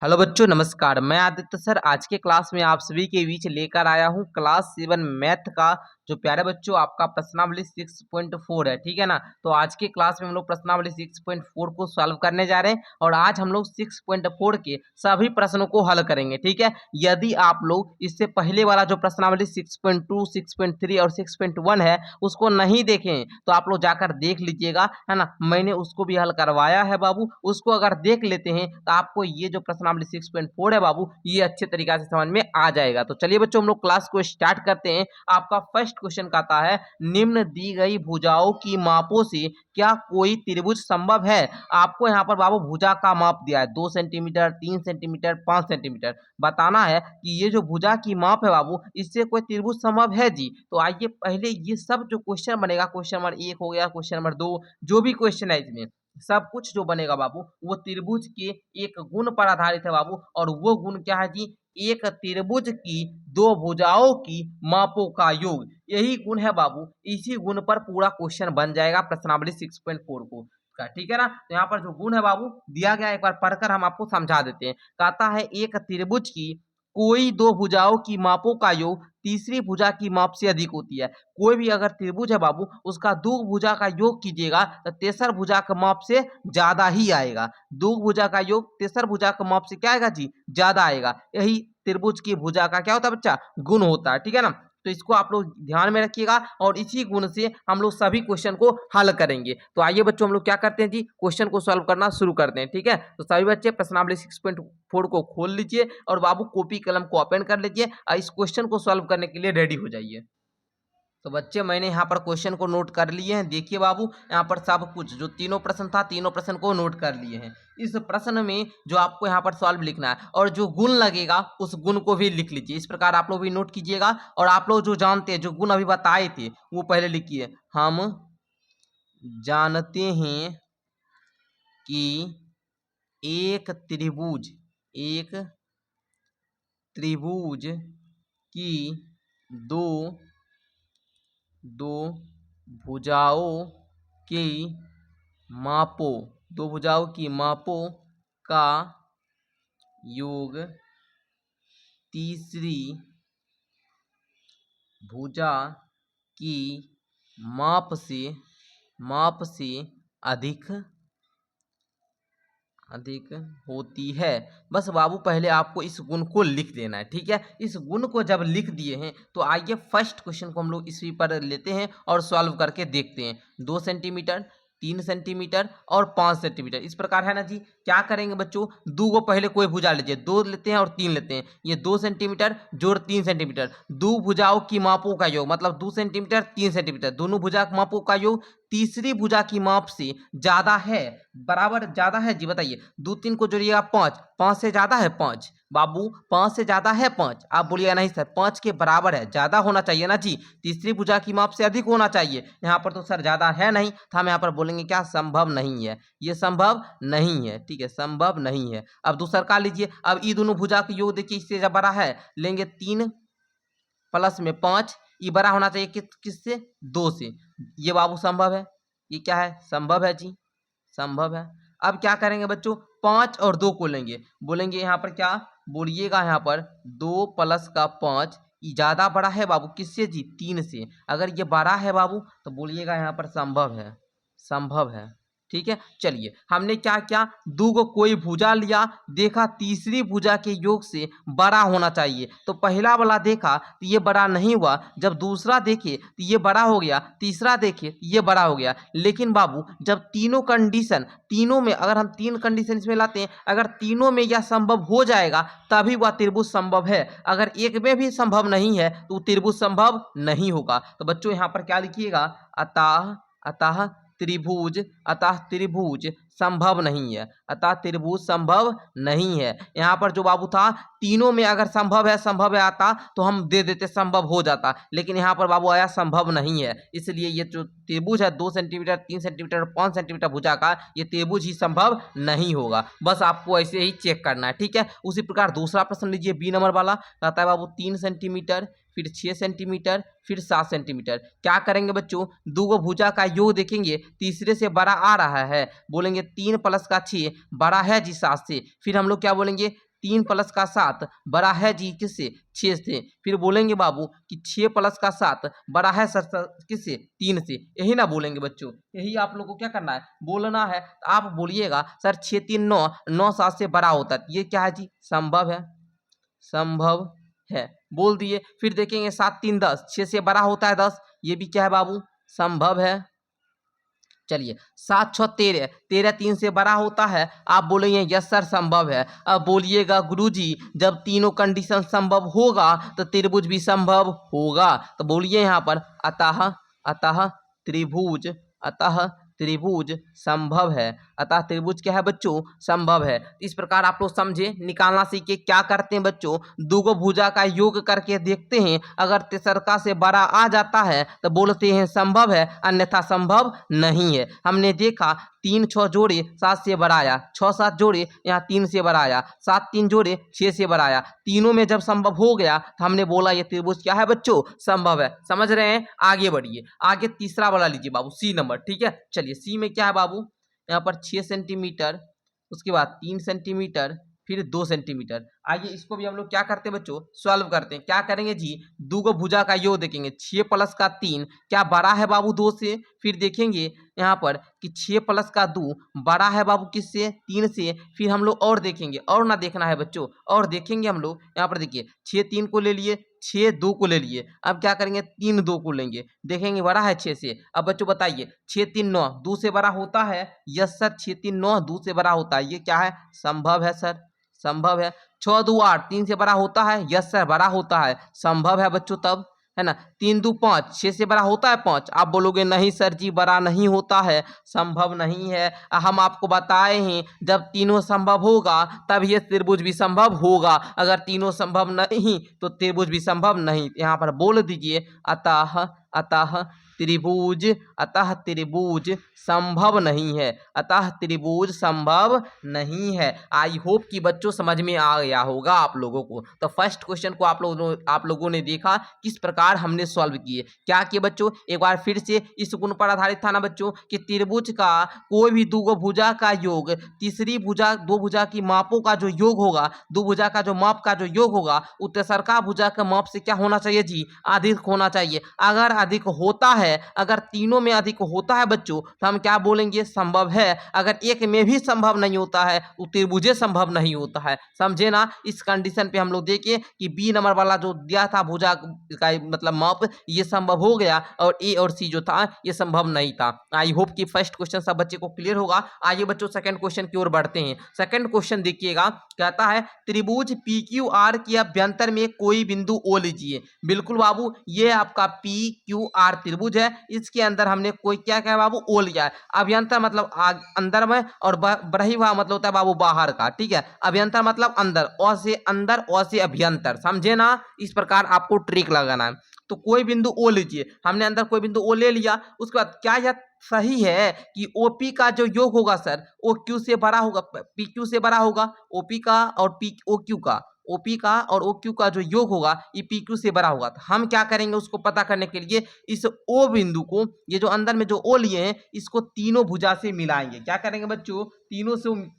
Hello बच्चों, नमस्कार। मैं आदित्य सर आज के क्लास में आप सभी के बीच लेकर आया हूं क्लास 7 मैथ का जो प्यारे बच्चों आपका प्रश्नावली 6.4 है। ठीक है ना। तो आज के क्लास में हम लोग प्रश्नावली 6.4 को सॉल्व करने जा रहे हैं और आज हम लोग 6.4 के सभी प्रश्नों को हल करेंगे। ठीक है। यदि आप लोग इससे पहले वाला जो प्रश्नावली 6.2, 6.3 और 6.1 है उसको नहीं देखें तो आप लोग जाकर देख लीजिएगा, है ना। मैंने उसको भी हल करवाया है बाबू। उसको अगर देख लेते हैं तो आपको ये जो प्रश्नावली 6.4 है बाबू, ये अच्छे तरीके से समझ में आ जाएगा। तो चलिए बच्चों, हम लोग क्लास को स्टार्ट करते हैं। आपका फर्स्ट क्वेश्चन कहता है, निम्न दी गई भुजाओं की मापों से क्या कोई त्रिभुज संभव है। आपको यहाँ पर बाबू भुजा का माप दिया है 2 सेंटीमीटर, 3 सेंटीमीटर, 5 सेंटीमीटर। बताना है कि ये जो भुजा की माप है बाबू, इससे कोई त्रिभुज संभव है जी। तो आइए पहले ये सब जो क्वेश्चन बनेगा, क्वेश्चन नंबर 1 हो गया, क्वेश्चन नंबर 2, जो भी क्वेश्चन है इसमें सब कुछ जो बनेगा बाबू वो त्रिभुज के एक गुण पर आधारित है बाबू। और वो गुण क्या है जी? एक त्रिभुज की दो भुजाओं की मापों का योग, यही गुण है बाबू। इसी गुण पर पूरा क्वेश्चन बन जाएगा प्रश्नावली 6.4 को का। ठीक है ना। तो यहाँ पर जो गुण है बाबू दिया गया, एक बार पढ़कर हम आपको समझा देते हैं। कहता है एक त्रिभुज की कोई दो भुजाओं की मापों का योग तीसरी भुजा की माप से अधिक होती है। कोई भी अगर त्रिभुज है बाबू, उसका दो भुजा का योग कीजिएगा तो तेसर भुजा का माप से ज्यादा ही आएगा। दो भुजा का योग तेसर भुजा का माप से क्या आएगा जी? ज्यादा आएगा। यही त्रिभुज की भुजा का क्या होता है बच्चा? गुण होता है। ठीक है ना। तो इसको आप लोग ध्यान में रखिएगा और इसी गुण से हम लोग सभी क्वेश्चन को हल करेंगे। तो आइए बच्चों, हम लोग क्या करते हैं जी, क्वेश्चन को सॉल्व करना शुरू करते हैं। ठीक है। तो सभी बच्चे प्रश्नावली 6.4 को खोल लीजिए और बाबू कॉपी कलम को ओपन कर लीजिए और इस क्वेश्चन को सॉल्व करने के लिए रेडी हो जाइए। तो बच्चे मैंने यहाँ पर क्वेश्चन को नोट कर लिए हैं। देखिए बाबू, यहाँ पर सब कुछ जो तीनों प्रश्न था, तीनों प्रश्न को नोट कर लिए हैं। इस प्रश्न में जो आपको यहाँ पर सॉल्व लिखना है और जो गुण लगेगा उस गुण को भी लिख लीजिए। इस प्रकार आप लोग भी नोट कीजिएगा और आप लोग जो जानते हैं, जो गुण अभी बताए थे वो पहले लिखिए। हम जानते हैं कि एक त्रिभुज की दो दो भुजाओं की मापों का योग तीसरी भुजा की माप से अधिक होती है। बस बाबू पहले आपको इस गुण को लिख देना है। ठीक है। इस गुण को जब लिख दिए हैं तो आइए फर्स्ट क्वेश्चन को हम लोग इसी पर लेते हैं और सॉल्व करके देखते हैं। 2 सेंटीमीटर, 3 सेंटीमीटर और 5 सेंटीमीटर, इस प्रकार है ना जी। क्या करेंगे बच्चों, दो को पहले कोई भुजा लीजिए, 2 लेते हैं और 3 लेते हैं। ये 2 सेंटीमीटर जोड़ 3 सेंटीमीटर, दो भुजाओं की मापों का योग मतलब 2 सेंटीमीटर 3 सेंटीमीटर, दोनों भुजा की मापों का योग तीसरी भुजा की माप से ज्यादा है, बराबर ज्यादा है जी। बताइए, 2 3 को जोड़िएगा 5, 5 से ज्यादा है 5 बाबू, 5 से ज्यादा है 5। आप बोलिएगा नहीं सर 5 के बराबर है, ज्यादा होना चाहिए ना जी। तीसरी भुजा की माप से अधिक होना चाहिए। यहाँ पर तो सर ज्यादा है नहीं, तो हम यहाँ पर बोलेंगे क्या? संभव नहीं है। ये संभव नहीं है। ठीक है, संभव नहीं है। अब दूसरा का लीजिए। अब ये दोनों भुजा का योग देखिए, इससे जब बड़ा है लेंगे 3 प्लस में 5, ये बड़ा होना चाहिए किससे? 2 से। ये बाबू संभव है। ये क्या है? संभव है जी, संभव है। अब क्या करेंगे बच्चों, 5 और 2 को लेंगे, बोलेंगे यहाँ पर क्या? बोलिएगा यहाँ पर 2 प्लस का 5, ये ज्यादा बड़ा है बाबू किससे जी? 3 से। अगर ये बड़ा है बाबू तो बोलिएगा यहाँ पर संभव है, संभव है। ठीक है। चलिए, हमने क्या किया, दो को कोई भुजा लिया, देखा तीसरी भुजा के योग से बड़ा होना चाहिए। तो पहला वाला देखा तो ये बड़ा नहीं हुआ, जब दूसरा देखे तो ये बड़ा हो गया, तीसरा देखे तो ये बड़ा हो गया। लेकिन बाबू जब तीनों में अगर हम 3 कंडीशन इसमें लाते हैं, अगर तीनों में यह संभव हो जाएगा तभी वह त्रिभुज संभव है। अगर एक में भी संभव नहीं है तो त्रिभुज संभव नहीं होगा। तो बच्चों यहाँ पर क्या लिखिएगा, अतः त्रिभुज संभव नहीं है, अतः त्रिभुज संभव नहीं है। यहाँ पर जो बाबू था, तीनों में अगर संभव है आता तो हम दे देते, संभव हो जाता। लेकिन यहाँ पर बाबू आया संभव नहीं है, इसलिए ये जो त्रिभुज है 2 सेंटीमीटर, 3 सेंटीमीटर, 5 सेंटीमीटर भुजा का, ये त्रिभुज ही संभव नहीं होगा। बस आपको ऐसे ही चेक करना है। ठीक है। उसी प्रकार दूसरा प्रश्न लीजिए, बी नंबर वाला। कहता है बाबू 3 सेंटीमीटर, फिर 6 सेंटीमीटर, फिर 7 सेंटीमीटर। क्या करेंगे बच्चों, दो भुजा का योग देखेंगे, तीसरे से बड़ा आ रहा है, बोलेंगे 3 प्लस का 6 बड़ा है जी 7 से। फिर हम लोग क्या बोलेंगे, 3 प्लस का 7 बड़ा है जी किससे? 6 से। फिर बोलेंगे बाबू कि 6 प्लस का 7 बड़ा है सर किससे? 3 से। यही ना बोलेंगे बच्चों, यही आप लोग को क्या करना है? बोलना है। तो आप बोलिएगा सर 6 3 9, 9 7 से बड़ा होता है। ये क्या है जी? संभव है, संभव है, बोल दिए। फिर देखेंगे 7 3 10, 6 से बड़ा होता है 10, ये भी क्या है बाबू? संभव है। चलिए 7 6 13, 13 3 से बड़ा होता है। आप बोलेंगे यस सर संभव है। अब बोलिएगा गुरुजी जब तीनों कंडीशन संभव होगा तो त्रिभुज भी संभव होगा। तो बोलिए यहाँ पर अतः, अतः त्रिभुज, अतः त्रिभुज संभव है। अतः त्रिभुज क्या है बच्चों? संभव है। इस प्रकार आप लोग समझे, निकालना सीखे। क्या करते हैं बच्चों? दो भुजा का योग करके देखते हैं, अगर तिसरका से बड़ा आ जाता है तो बोलते हैं संभव है, अन्यथा संभव नहीं है। हमने देखा 3 6 जोड़े 7 से बड़ा आया, 6 7 जोड़े यहाँ 3 से बड़ा आया, 7 3 जोड़े 6 से बड़ा आया। तीनों में जब संभव हो गया तो हमने बोला ये त्रिभुज क्या है बच्चों? संभव है। समझ रहे हैं? आगे बढ़िए, आगे तीसरा वाला लीजिए बाबू, सी नंबर। ठीक है, चलिए सी में क्या है बाबू? यहाँ पर 6 सेंटीमीटर, उसके बाद 3 सेंटीमीटर, फिर 2 सेंटीमीटर। आइए इसको भी हम लोग क्या करते हैं बच्चों? सॉल्व करते हैं। क्या करेंगे जी? दो भुजा का योग देखेंगे। 6 प्लस का 3 क्या बड़ा है बाबू 2 से? फिर देखेंगे यहाँ पर कि 6 प्लस का 2 बड़ा है बाबू किससे? 3 से। फिर हम लोग और देखेंगे, और ना देखना है बच्चों, और देखेंगे हम लोग। यहाँ पर देखिए 6 3 को ले लिए, 6 2 को ले लिए। अब क्या करेंगे? 3 2 को लेंगे, देखेंगे बड़ा है 6 से। अब बच्चों बताइए 6 3 9 2 से बड़ा होता है? यस सर 6 3 9 2 से बड़ा होता है। ये क्या है? संभव है सर, संभव है। 6 2 8 3 से बड़ा होता है? यस सर बड़ा होता है, संभव है बच्चों तब, है ना। 3 2 5 6 से बड़ा होता है 5। आप बोलोगे नहीं सर जी बड़ा नहीं होता है, संभव नहीं है। हम आपको बताए हैं जब तीनों संभव होगा तब ये त्रिभुज भी संभव होगा, अगर तीनों संभव नहीं तो त्रिभुज भी संभव नहीं। यहाँ पर बोल दीजिए अतः, अतः त्रिभुज, अतः त्रिभुज संभव नहीं है, अतः त्रिभुज संभव नहीं है। आई होप कि बच्चों समझ में आ गया होगा आप लोगों को। तो फर्स्ट क्वेश्चन को आप लोगों ने देखा किस प्रकार हमने सॉल्व किए। क्या किए बच्चों? एक बार फिर से इस गुण पर आधारित था ना बच्चों कि त्रिभुज का कोई भी दो भुजा का योग तीसरी भुजा, दो भुजा की मापों का जो योग होगा, दो भुजा का जो माप का जो योग होगा उत्तरका भुजा के माप से क्या होना चाहिए जी? अधिक होना चाहिए। अगर अधिक होता है, अगर तीनों में अधिक होता है बच्चों तो हम क्या बोलेंगे? संभव है। अगर एक में भी संभव नहीं होता है तो त्रिभुजे संभव नहीं होता है। समझे ना? इस कंडीशन पे हम लोग देखें कि बी नंबर वाला जो दिया था भुजा का मतलब माप, ये संभव हो गया, और ए और सी जो था ये संभव नहीं था। आई होप कि फर्स्ट क्वेश्चन सब बच्चे को क्लियर होगा। आइए बच्चों सेकंड क्वेश्चन की ओर बढ़ते हैं। सेकंड क्वेश्चन देखिएगा, कहता है त्रिभुज पी क्यू आर के अभ्यंतर में कोई बिंदु ओ लीजिए। बिल्कुल बाबू, ये आपका पी क्यू आर त्रिभुज है, इसके अंदर हमने कोई क्या क्या बाबू? ओ लिया है। अभ्यंतर मतलब अंदर में, और बहिर्भाग मतलब होता है बाबू बाहर का। ठीक है, अभ्यंतर मतलब अंदर, ओ से अंदर, ओ से अभ्यंतर। समझे ना? इस प्रकार आपको ट्रिक लगाना है। तो कोई बिंदु ओ लीजिए, हमने अंदर कोई बिंदु ओ ले लिया। उसके बाद क्या यह सही है कि ओपी का जो योग होगा सर ओ क्यू से बड़ा होगा, पी क्यू से बड़ा होगा? ओपी का और पी ओ क्यू का, ओपी का और ओ क्यू का जो योग होगा ये पी क्यू से बड़ा होगा। तो हम क्या करेंगे उसको पता करने के लिए इस ओ बिंदु को, ये जो अंदर में जो ओ लिए हैं, इसको तीनों भुजा से मिलाएंगे। क्या करेंगे बच्चों?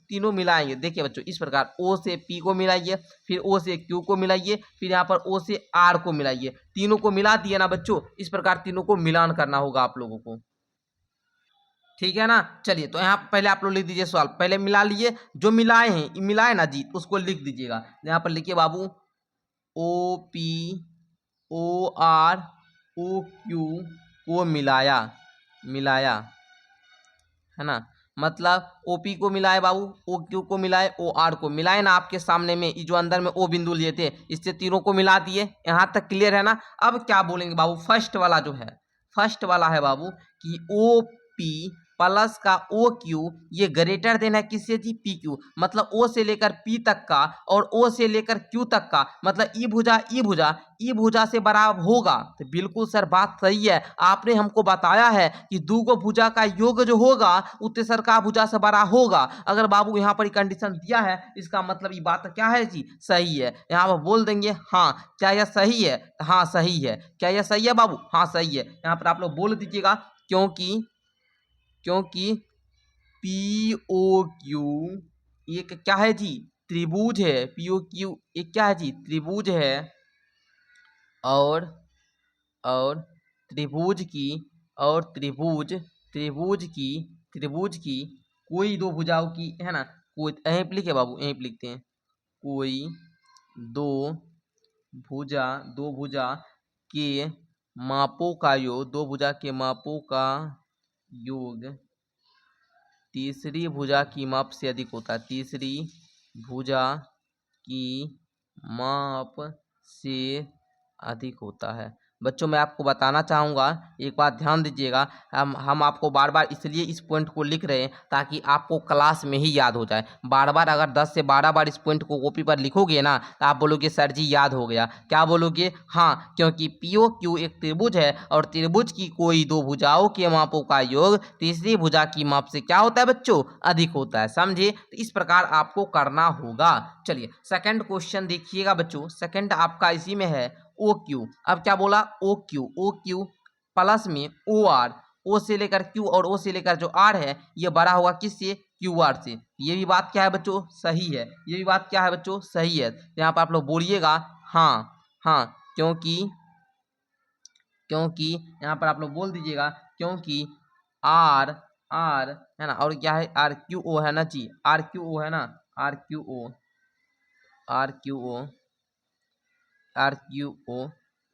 तीनों मिलाएंगे। देखिए बच्चों इस प्रकार ओ से पी को मिलाइए, फिर ओ से क्यू को मिलाइए, फिर यहाँ पर ओ से आर को मिलाइए। तीनों को मिला दिए ना बच्चों, इस प्रकार तीनों को मिलान करना होगा आप लोगों को। ठीक है ना? चलिए तो यहाँ पहले आप लोग लिख दीजिए सवाल, पहले मिला लिए, जो मिलाए हैं मिलाए ना जी, उसको लिख दीजिएगा। यहाँ पर लिखिए बाबू O P O R O Q को मिलाया, मिलाया, है ना। मतलब ओपी को मिलाए बाबू, ओ क्यू को मिलाए, ओ आर को मिलाए ना। आपके सामने में ये जो अंदर में ओ बिंदु लिए थे इससे तीनों को मिला दिए। यहाँ तक क्लियर है ना? अब क्या बोलेंगे बाबू? फर्स्ट वाला जो है, फर्स्ट वाला है बाबू कि ओ पी प्लस का ओ क्यू ये ग्रेटर देन है किससे जी? P Q. मतलब ओ से लेकर पी तक का और ओ से लेकर क्यू तक का, मतलब ई भुजा से बराबर होगा। तो बिल्कुल सर बात सही है, आपने हमको बताया है कि दो भुजा का योग जो होगा उत्तरका भुजा से बड़ा होगा। अगर बाबू यहाँ पर कंडीशन दिया है, इसका मतलब ये बात क्या है जी? सही है। यहाँ पर बोल देंगे हाँ। क्या यह सही है? हाँ सही है। क्या यह सही है बाबू? हाँ सही है। यहाँ पर आप लोग बोल दीजिएगा क्योंकि पी ओ क्यू एक क्या है जी? त्रिभुज है, POQ एक क्या है जी, त्रिभुज है। और और त्रिभुज की और त्रिभुज की कोई दो भुजाओं की, है ना, कोई, यहीं पे लिखे बाबू, यहीं पे लिखते हैं, कोई दो भुजा के मापों का योग, दो भुजा के मापों का योग तीसरी भुजा की माप से अधिक होता है, तीसरी भुजा की माप से अधिक होता है। बच्चों मैं आपको बताना चाहूँगा, एक बात ध्यान दीजिएगा, हम आपको बार बार इसलिए इस पॉइंट को लिख रहे हैं ताकि आपको क्लास में ही याद हो जाए। बार बार अगर 10 से 12 बार इस पॉइंट को कॉपी पर लिखोगे ना तो आप बोलोगे सर जी याद हो गया। क्या बोलोगे? हाँ, क्योंकि POQ एक त्रिभुज है और त्रिभुज की कोई दो भुजाओं के मापों का योग तीसरी भुजा की माप से क्या होता है बच्चों? अधिक होता है। समझे? तो इस प्रकार आपको करना होगा। चलिए सेकंड क्वेश्चन देखिएगा बच्चों, सेकंड आपका इसी में है OQ। अब क्या बोला? OQ प्लस में OR, O से लेकर Q और O से लेकर जो R है ये बड़ा होगा किससे? QR से। ये भी बात क्या है बच्चों? सही है। ये भी बात क्या है बच्चों? सही है। यहाँ पर आप लोग बोलिएगा हाँ, क्योंकि यहाँ पर आप लोग बोल दीजिएगा क्योंकि R है ना, और क्या है? RQO है ना जी, RQO है ना, RQO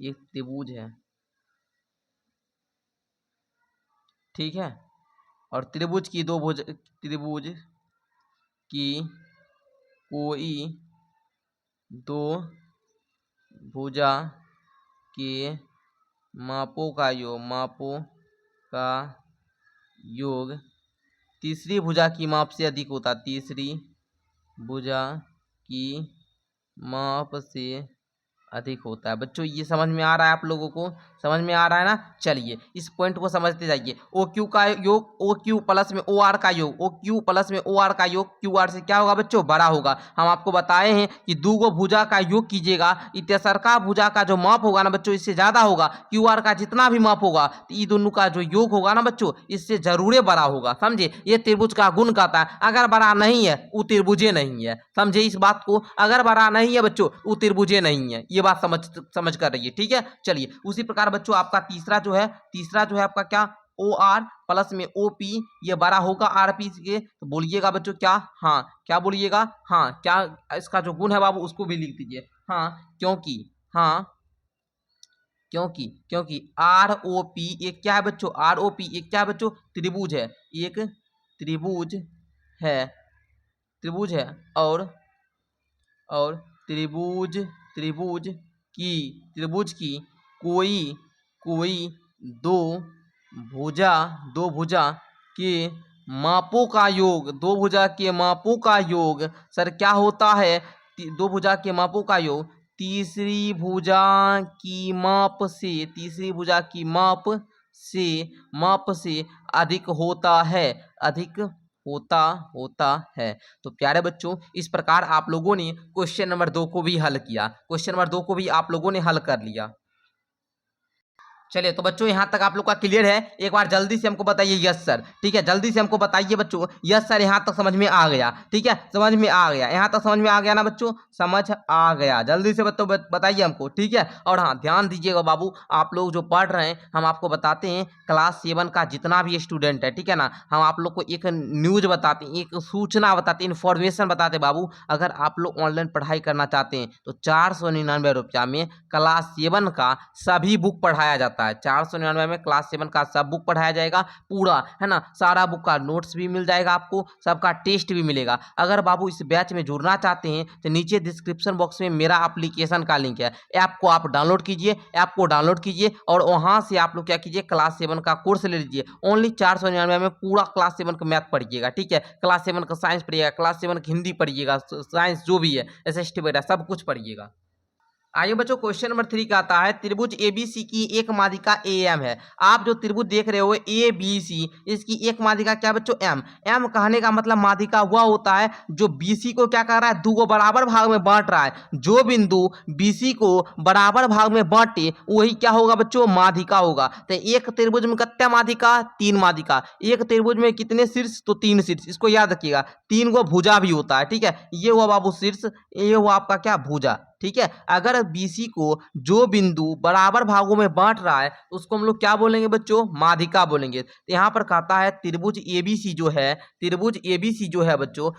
एक त्रिभुज है, ठीक है। और त्रिभुज की कोई दो भुजा के मापों का योग तीसरी भुजा की माप से अधिक होता, तीसरी भुजा की माप से अधिक होता है। बच्चों ये समझ में आ रहा है आप लोगों को? समझ में आ रहा है ना? चलिए इस पॉइंट को समझते जाइए। OQ का योग OQ प्लस में OR का योग, OQ प्लस में OR का योग QR से क्या होगा बच्चों? बड़ा होगा। हम आपको बताए हैं कि दो भुजा का योग कीजिएगा, तेसरका भुजा का जो माप होगा ना बच्चों इससे ज्यादा होगा। QR का जितना भी माप होगा तो ये दोनों का जो योग होगा ना बच्चों इससे जरूर बड़ा होगा। समझे? ये त्रिभुज का गुण कहता है। अगर बड़ा नहीं है वो त्रिभुजे नहीं है। समझे इस बात को? अगर बड़ा नहीं है बच्चों वो त्रिभुजे नहीं है। ये बात समझ कर रही है, ठीक है। चलिए उसी प्रकार बच्चों आपका तीसरा जो है आपका क्या? OR प्लस में OP ये बड़ा होगा RP के। तो बोलिएगा बच्चों क्या? हाँ। क्या बोलिएगा? हाँ। क्या इसका जो गुण है बाबू उसको भी लिख दीजिए। हाँ क्योंकि ROP एक क्या है बच्चों? ROP एक क्या है बच्चों? त्रिभुज है, एक त्रिभुज है। और त्रिभुज की कोई दो भुजा के मापों का योग, दो भुजा के मापों का योग सर क्या होता है? दो भुजा के मापों का योग तीसरी भुजा की माप से अधिक होता है, होता है। तो प्यारे बच्चों इस प्रकार आप लोगों ने क्वेश्चन नंबर 2 को भी हल किया, क्वेश्चन नंबर 2 को भी आप लोगों ने हल कर लिया। चलिए तो बच्चों यहाँ तक आप लोग का क्लियर है? एक बार जल्दी से हमको बताइए यस सर, ठीक है। जल्दी से हमको बताइए बच्चों, यस सर यहाँ तक समझ में आ गया, ठीक है। समझ में आ गया, यहाँ तक समझ में आ गया ना बच्चों? समझ आ गया। जल्दी से बच्चों बताइए हमको, ठीक है। और हाँ ध्यान दीजिएगा बाबू, आप लोग जो पढ़ रहे हैं हम आपको बताते हैं क्लास 7 का जितना भी स्टूडेंट है, ठीक है ना, हम आप लोग को एक न्यूज बताते हैं, एक सूचना बताते हैं, इन्फॉर्मेशन बताते हैं बाबू। अगर आप लोग ऑनलाइन पढ़ाई करना चाहते हैं तो 499 रुपया में क्लास 7 का सभी बुक पढ़ाया जाता है। 499 में क्लास 7 का सब बुक पढ़ाया जाएगा पूरा, है ना। सारा बुक का नोट्स भी मिल जाएगा आपको, सबका टेस्ट भी मिलेगा। अगर बाबू इस बैच में जुड़ना चाहते हैं तो नीचे डिस्क्रिप्शन बॉक्स में मेरा एप्लीकेशन का लिंक है, ऐप को आप डाउनलोड कीजिए, और वहां से आप लोग क्या कीजिए, क्लास 7 का कोर्स ले लीजिए। ओनली 499 में पूरा क्लास 7 का मैथ पढ़िएगा, ठीक है। क्लास 7 का साइंस पढ़िएगा, क्लास 7 की हिंदी पढ़िएगा, साइंस जो भी है SST वगैरह सब कुछ पढ़िएगा। आइए बच्चों क्वेश्चन नंबर 3 का आता है त्रिभुज एबीसी की एक माध्यिका एम है। आप जो त्रिभुज देख रहे हो ए बी सी, इसकी एक माध्यिका क्या बच्चों एम। एम कहने का मतलब माध्यिका हुआ होता है जो बीसी को क्या कर रहा है, दो को बराबर भाग में बांट रहा है। जो बिंदु बीसी को बराबर भाग में बांटे वही क्या होगा बच्चों, माध्यिका होगा। तो एक त्रिभुज में कितने माध्यिका, तीन माध्यिका। एक त्रिभुज में कितने शीर्ष, तो तीन शीर्ष। इसको याद रखिएगा, तीन को भुजा भी होता है। ठीक है, ये हुआ बाबू शीर्ष, ये हुआ आपका क्या, भुजा। ठीक है, अगर बीसी को जो बिंदु बराबर भागों में बांट रहा है तो उसको हम लोग क्या बोलेंगे बच्चों, माध्यिका बोलेंगे। तो यहाँ पर कहता है त्रिभुज एबीसी जो है, त्रिभुज एबीसी जो है बच्चों,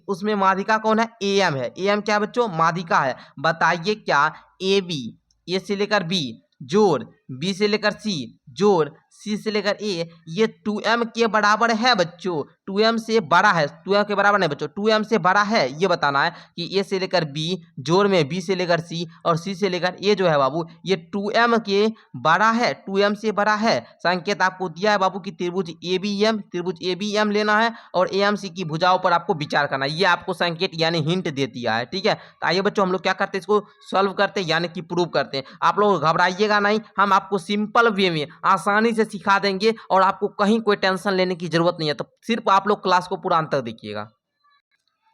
उसमें माध्यिका कौन है, एम है। एम क्या बच्चों, माध्यिका है। बताइए क्या, ए बी, ए से लेकर बी जोड़ बी से लेकर सी जोड़ सी से लेकर ए, ये 2m के बराबर है बच्चों। 2m से बड़ा है, 2m के बराबर नहीं बच्चों, 2m से बड़ा है, ये बताना है कि ए से लेकर बी जोड़ में बी से लेकर सी और सी से लेकर ए जो है बाबू, ये 2m के बड़ा है, 2m से बड़ा है। संकेत आपको दिया है बाबू कि त्रिभुज एबीएम, त्रिभुज एबीएम लेना है और एएमसी की भुजाओं पर आपको विचार करना है। ये आपको संकेत यानी हिंट दे दिया है। ठीक है, तो आइए बच्चों हम लोग क्या करते हैं, इसको सॉल्व करते हैं यानी कि प्रूव करते हैं। आप लोग घबराइएगा नहीं, हम आपको सिंपल वे में आसानी से सिखा देंगे और आपको कहीं कोई टेंशन लेने की जरूरत नहीं है। तो सिर्फ आप लोग क्लास को पूरा अंत तक देखिएगा।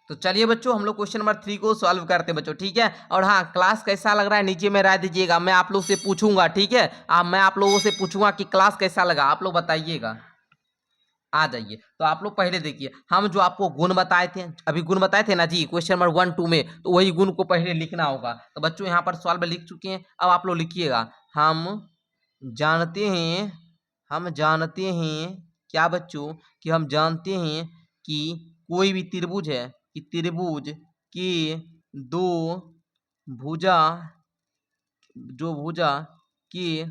तो चलिए बच्चों हम लोग क्वेश्चन नंबर 3 को सॉल्व करते हैं बच्चों। ठीक है, और हाँ, क्लास कैसा लग रहा है नीचे में राय दीजिएगा, मैं आप लोग से पूछूंगा। ठीक है, मैं आप लोगों से पूछूंगा कि क्लास कैसा लगा, आप लोग बताइएगा। आ जाइए, तो आप लोग पहले देखिए, हम जो आपको गुण बताए थे, अभी गुण बताए थे ना जी क्वेश्चन नंबर 1 2 में, तो वही गुण को पहले लिखना होगा। तो बच्चों यहाँ पर सॉल्व लिख चुके हैं, अब आप लोग लिखिएगा। हम जानते हैं, हम जानते हैं क्या बच्चों, कि हम जानते हैं कि कोई भी त्रिभुज है, कि त्रिभुज के दो भुजा, जो भुजा के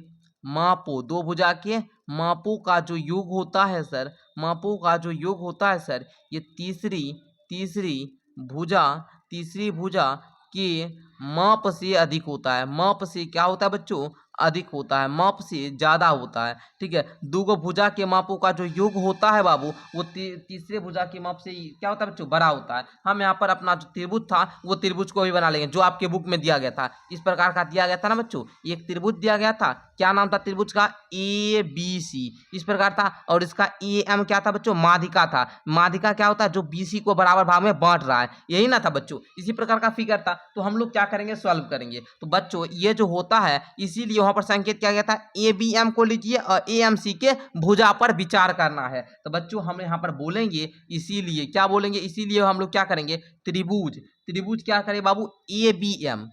मापों, दो भुजा के मापों का जो योग होता है सर, मापों का जो योग होता है सर, ये तीसरी तीसरी भुजा, तीसरी भुजा के माप से अधिक होता है। माप से क्या होता है बच्चों, अधिक होता है, माप से ज्यादा होता है। ठीक है, दो भुजा के मापों का जो योग होता है बाबू, वो तीसरे भुजा के माप से क्या होता है बच्चों, बड़ा होता है। हम यहाँ पर अपना जो त्रिभुज था वो त्रिभुज को भी बना लेंगे, जो आपके बुक में दिया गया था। इस प्रकार का दिया गया था ना बच्चों, एक त्रिभुज दिया गया था, क्या नाम था त्रिभुज का, ए बी सी, इस प्रकार था। और इसका ए एम क्या था बच्चों, माध्यिका था। माध्यिका क्या होता है, जो बीसी को बराबर भाग में बांट रहा है, यही ना था बच्चों। इसी प्रकार का फिगर था। तो हम लोग क्या करेंगे, सॉल्व करेंगे। तो बच्चों ये जो होता है, इसीलिए वहां पर संकेत किया गया था, ए बी एम को लीजिए और ए एम सी के भुजा पर विचार करना है। तो बच्चों हम यहाँ पर बोलेंगे, इसीलिए क्या बोलेंगे, इसीलिए हम लोग क्या करेंगे, त्रिभुज, त्रिभुज क्या करें बाबू, A B M,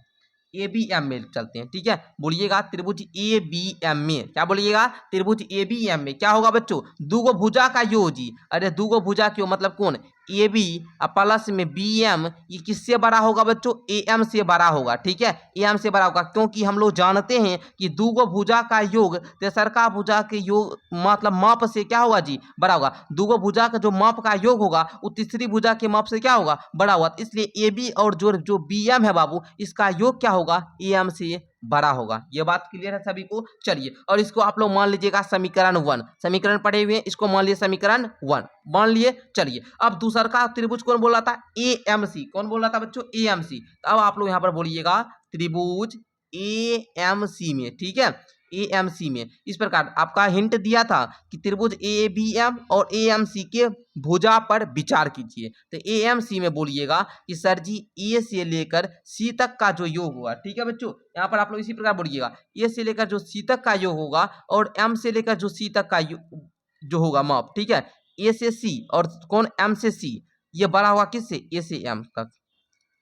A B M में चलते हैं। ठीक है, बोलिएगा त्रिभुज ए बी एम में, क्या बोलिएगा, त्रिभुज ए बी एम में क्या होगा बच्चों, दूगो भुजा का योग जी। अरे दूगो भुजा क्यों, मतलब कौन, ए बी प्लस में बी एम, ये किससे बड़ा होगा बच्चों, ए एम से बड़ा होगा। ठीक है, ए एम से बड़ा होगा, क्योंकि हम लोग जानते हैं कि दूगो भुजा का योग तेसरका भुजा के योग मतलब माप से क्या होगा जी, बड़ा होगा। दूगो भुजा का जो माप का योग होगा वो तीसरी भुजा के माप से क्या होगा, बड़ा होगा। इसलिए ए बी और जो बी एम है बाबू, इसका योग क्या होगा, ए एम से बड़ा होगा। ये बात क्लियर है सभी को। चलिए, और इसको आप लोग मान लीजिएगा समीकरण 1, समीकरण पढ़े हुए हैं, इसको मान लिए समीकरण 1 मान लिए। चलिए, अब दूसरा का त्रिभुज कौन बोल रहा था, ए एम सी, कौन बोल रहा था बच्चों, ए एम सी। तो अब आप लोग यहाँ पर बोलिएगा त्रिभुज ए एम सी में। ठीक है, ए एम सी में इस प्रकार आपका हिंट दिया था कि त्रिभुज ए बी एम और ए एम सी के भुजा पर विचार कीजिए। तो ए एम सी में बोलिएगा कि सर जी ए से लेकर सी तक का जो योग होगा। ठीक है बच्चों, यहाँ पर आप लोग इसी प्रकार बोलिएगा, ए से लेकर जो सी तक का योग होगा और एम से लेकर जो सी तक का जो होगा माप। ठीक है, ए से सी और कौन, एम से सी, ये बड़ा होगा किससे, ए से एम तक।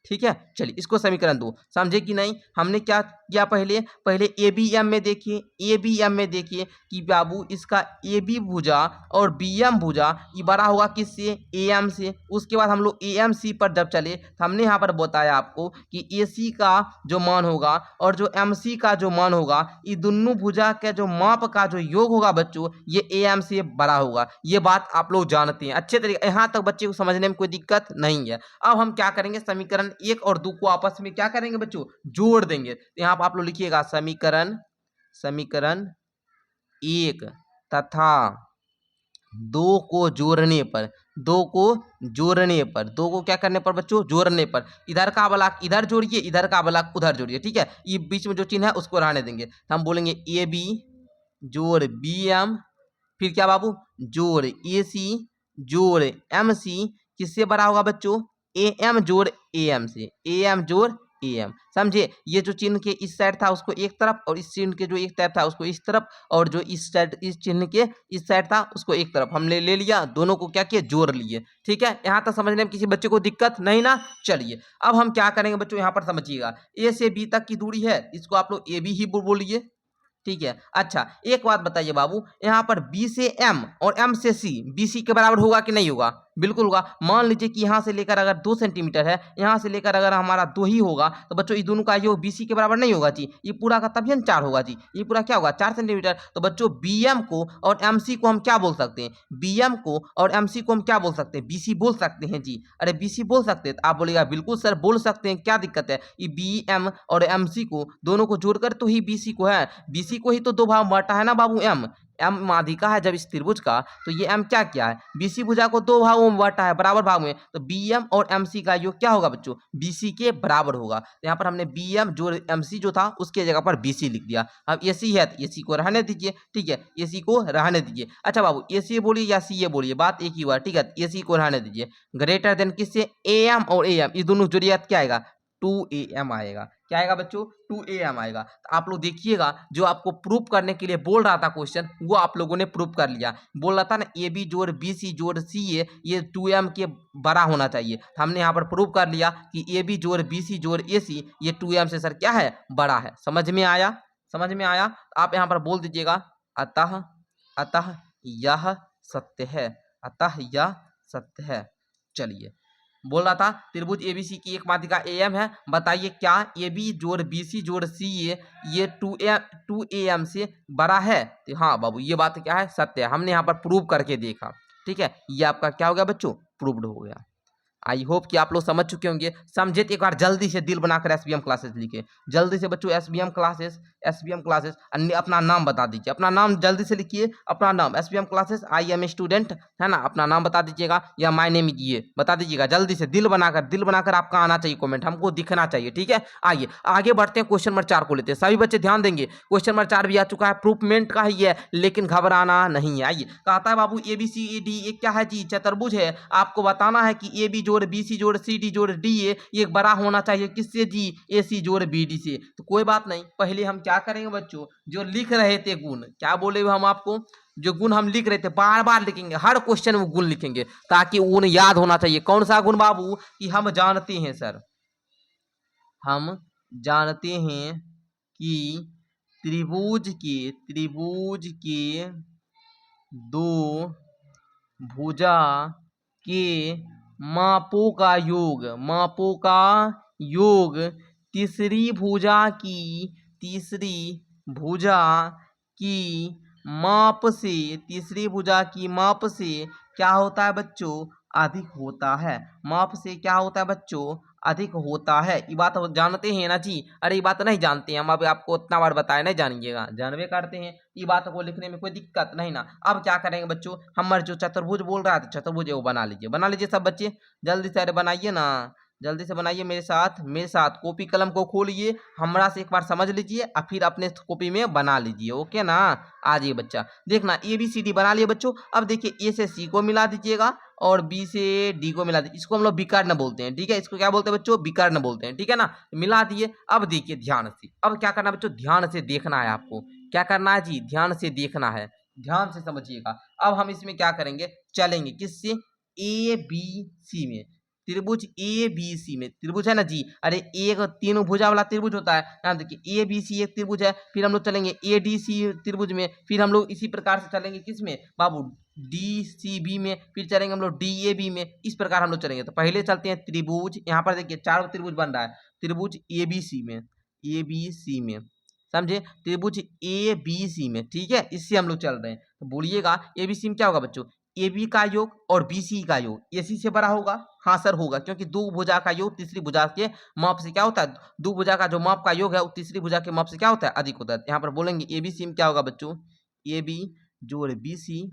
ठीक है, चलिए इसको समीकरण 2 समझे कि नहीं। हमने क्या किया, पहले पहले ए बी एम में देखिए, ए बी एम में देखिए कि बाबू इसका ए बी भुजा और बी एम भुजा ये बड़ा होगा किससे, ए एम से। उसके बाद हम लोग ए एम सी पर जब चले तो हमने यहाँ पर बताया आपको कि ए सी का जो मान होगा और जो एम सी का जो मान होगा, ये दोनों भुजा के जो माप का जो योग होगा बच्चों, ये ए एम से बड़ा होगा। ये बात आप लोग जानते हैं अच्छे तरीके, यहाँ तक बच्चे को समझने में कोई दिक्कत नहीं है। अब हम क्या करेंगे, समीकरण 1 और 2 को आपस में क्या करेंगे बच्चों, जोड़ देंगे। तो यहाँ पर आप लोग लिखिएगा समीकरण 1 तथा 2 को जोड़ने पर, दो को जोड़ने पर, दो को क्या करने पर बच्चों, जोड़ने पर, इधर का ब्लॉक इधर जोड़िए, इधर का ब्लॉक उधर जोड़िए, ठीक है। ये बीच में जो चिन्ह है उसको रहने देंगे, हम बोलेंगे ए बी जोड़ बी एम, फिर क्या बाबू, जोड़ ए सी जोड़ एम सी, किससे बड़ा होगा बच्चों, ए एम जोड़ ए एम से, ए एम जोड़ ए एम, समझे। ये जो चिन्ह के इस साइड था उसको एक तरफ, और इस चिन्ह के जो एक तरफ था उसको इस तरफ, और जो इस साइड इस चिन्ह के इस साइड था उसको एक तरफ हमने ले लिया, दोनों को क्या किया, जोड़ लिए, ठीक है। यहाँ तक समझने में किसी बच्चे को दिक्कत नहीं ना। चलिए अब हम क्या करेंगे बच्चों, यहाँ पर समझिएगा, ए से बी तक की दूरी है, इसको आप लोग ए बी ही बोलिए, ठीक है। अच्छा एक बात बताइए बाबू, यहाँ पर B से M और M से C, BC के बराबर होगा कि नहीं होगा, बिल्कुल होगा। मान लीजिए कि यहाँ से लेकर अगर 2 सेंटीमीटर है, यहाँ से लेकर अगर हमारा 2 ही होगा, तो बच्चों ये दोनों का योग BC के बराबर नहीं होगा जी, ये पूरा का तभी 4 होगा जी, ये पूरा क्या होगा 4 सेंटीमीटर। तो बच्चों BM को और MC को हम क्या बोल सकते हैं, BM को और MC को हम क्या बोल सकते हैं, BC बोल सकते हैं जी। अरे BC बोल सकते हैं, तो आप बोलेगा बिल्कुल सर बोल सकते हैं, क्या दिक्कत है, ये BM और MC को दोनों को जोड़कर तो ही BC को है, BC को ही तो दो भाग बांटा है ना बाबू, M माध्यिका है जब इस त्रिभुज का, तो ये M क्या क्या है, BC भुजा को दो भागों में बांटा है, बराबर भाग में, तो BM और MC का योग क्या होगा बच्चों, BC के बराबर होगा। तो यहाँ पर हमने BM जो MC जो था उसके जगह पर BC लिख दिया। अब AC है तो AC को रहने दीजिए, ठीक है, AC को रहने दीजिए। अच्छा बाबू AC बोलिए या CA बोलिए, बात एक ही हुआ, ठीक है, AC को रहने दीजिए। ग्रेटर देन किससे, AM और AM, ये दोनों जोड़िए क्या आएगा, 2AM आएगा, क्या आएगा बच्चों, 2AM आएगा। तो आप लोग देखिएगा, जो आपको प्रूफ करने के लिए बोल रहा था क्वेश्चन, वो आप लोगों ने प्रूफ कर लिया। बोल रहा था ना AB जोड़ BC जोड़ CA ये 2M के बड़ा होना चाहिए, तो हमने यहाँ पर प्रूफ कर लिया कि AB जोड़ BC जोड़ AC ये 2M से सर क्या है, बड़ा है। समझ में आया, समझ में आया। आप यहाँ पर बोल दीजिएगा अतः, अतः यह सत्य है, अतः यह सत्य है। चलिए बोल रहा था त्रिभुज एबीसी की एक माध्यिका AM है, बताइए क्या AB जोड़ BC जोड़ CA ये 2AM से बड़ा है। तो हाँ बाबू ये बात क्या है, सत्य है, हमने यहाँ पर प्रूव करके देखा, ठीक है। ये आपका क्या हो गया बच्चों, प्रूव्ड हो गया। आई होप कि आप लोग समझ चुके होंगे। समझे तो एक बार जल्दी से दिल बनाकर SBM क्लासेस लिखे, जल्दी से बच्चों SBM क्लासेस, SBM क्लासेस, अपना नाम बता दीजिए, अपना नाम जल्दी से लिखिए, अपना नाम SBM classes I am student है ना, अपना नाम बता दीजिएगा, या माय नेम इज ये बता दीजिएगा, जल्दी से दिल बनाकर आपका आना चाहिए कॉमेंट, हमको दिखना चाहिए, ठीक है। आइए आगे बढ़ते हैं, क्वेश्चन नंबर 4 को लेते हैं। सभी बच्चे ध्यान देंगे, क्वेश्चन नंबर 4 भी आ चुका है, प्रूफमेंट का ही है, लेकिन घबराना नहीं है। आइए कहता है बाबू ABCD एक क्या है जी, चतुर्भुज है। आपको बताना है कि AB जोड़ BC जोड़ CD जोड़ DA ये बड़ा होना चाहिए किससे जी, AC जोड़ BD से। तो कोई बात नहीं, पहले हम क्या करेंगे बच्चों, जो लिख रहे थे गुण, क्या बोले हम आपको, जो गुण हम लिख रहे थे बार बार लिखेंगे, हर क्वेश्चन में गुण लिखेंगे, ताकि गुण याद होना चाहिए। कौन सा गुण बाबू, कि हम जानते हैं सर, हम जानते हैं कि त्रिभुज के दो भुजा के मापों का योग तीसरी भुजा की माप से क्या होता है बच्चों, अधिक होता है। माप से क्या होता है बच्चों, अधिक होता है। ये बात जानते हैं ना जी, अरे ये बात नहीं जानते हैं हम, अभी आपको उतना बार बताया, नहीं जानिएगा, जानवे करते हैं, ये बात को लिखने में कोई दिक्कत नहीं ना। अब क्या करेंगे बच्चों, हमारे जो चतुर्भुज बोल रहा है, चतुर्भुज वो बना लीजिए सब बच्चे, जल्दी से, अरे बनाइए ना, जल्दी से बनाइए, मेरे साथ कॉपी कलम को खोलिए, हमरा से एक बार समझ लीजिए और फिर अपने कॉपी में बना लीजिए, ओके ना। आ जाइए बच्चा, देखना ABCD बना लिए बच्चों। अब देखिए A से C को मिला दीजिएगा और B से D को मिला दीजिए, इसको हम लोग विकर्ण बोलते हैं, ठीक है, इसको क्या बोलते हैं बच्चों, विकर्ण बोलते हैं, ठीक है ना। मिला दिए। अब देखिए ध्यान से, अब क्या करना है बच्चों, ध्यान से देखना है आपको, क्या करना है जी, ध्यान से देखना है, ध्यान से समझिएगा। अब हम इसमें क्या करेंगे, चलेंगे किससे, ABC में, त्रिभुज ABC में, त्रिभुज है ना जी, अरे एक तीन भुजा वाला त्रिभुज होता है, यहाँ देखिए ABC एक त्रिभुज है, फिर हम लोग चलेंगे ADC त्रिभुज में, फिर हम लोग इसी प्रकार से चलेंगे किसमें बाबू, DCB में, फिर चलेंगे हम लोग DAB में, इस प्रकार हम लोग चलेंगे। तो पहले चलते हैं त्रिभुज, यहाँ पर देखिए 4 त्रिभुज बन रहा है, त्रिभुज ABC में, समझे, त्रिभुज ABC में, ठीक है, इससे हम लोग चल रहे हैं। तो बोलिएगा ABC में क्या होगा बच्चों, AB का योग और BC का योग AC से बड़ा होगा, हाँ सर होगा, क्योंकि दो भुजा का योग तीसरी भुजा के माप से क्या होता है, दो भुजा का जो माप का योग है वो तीसरी भुजा के माप से क्या होता है, अधिक होता है। यहाँ पर बोलेंगे ABC में क्या होगा बच्चों, AB जोड़ BC,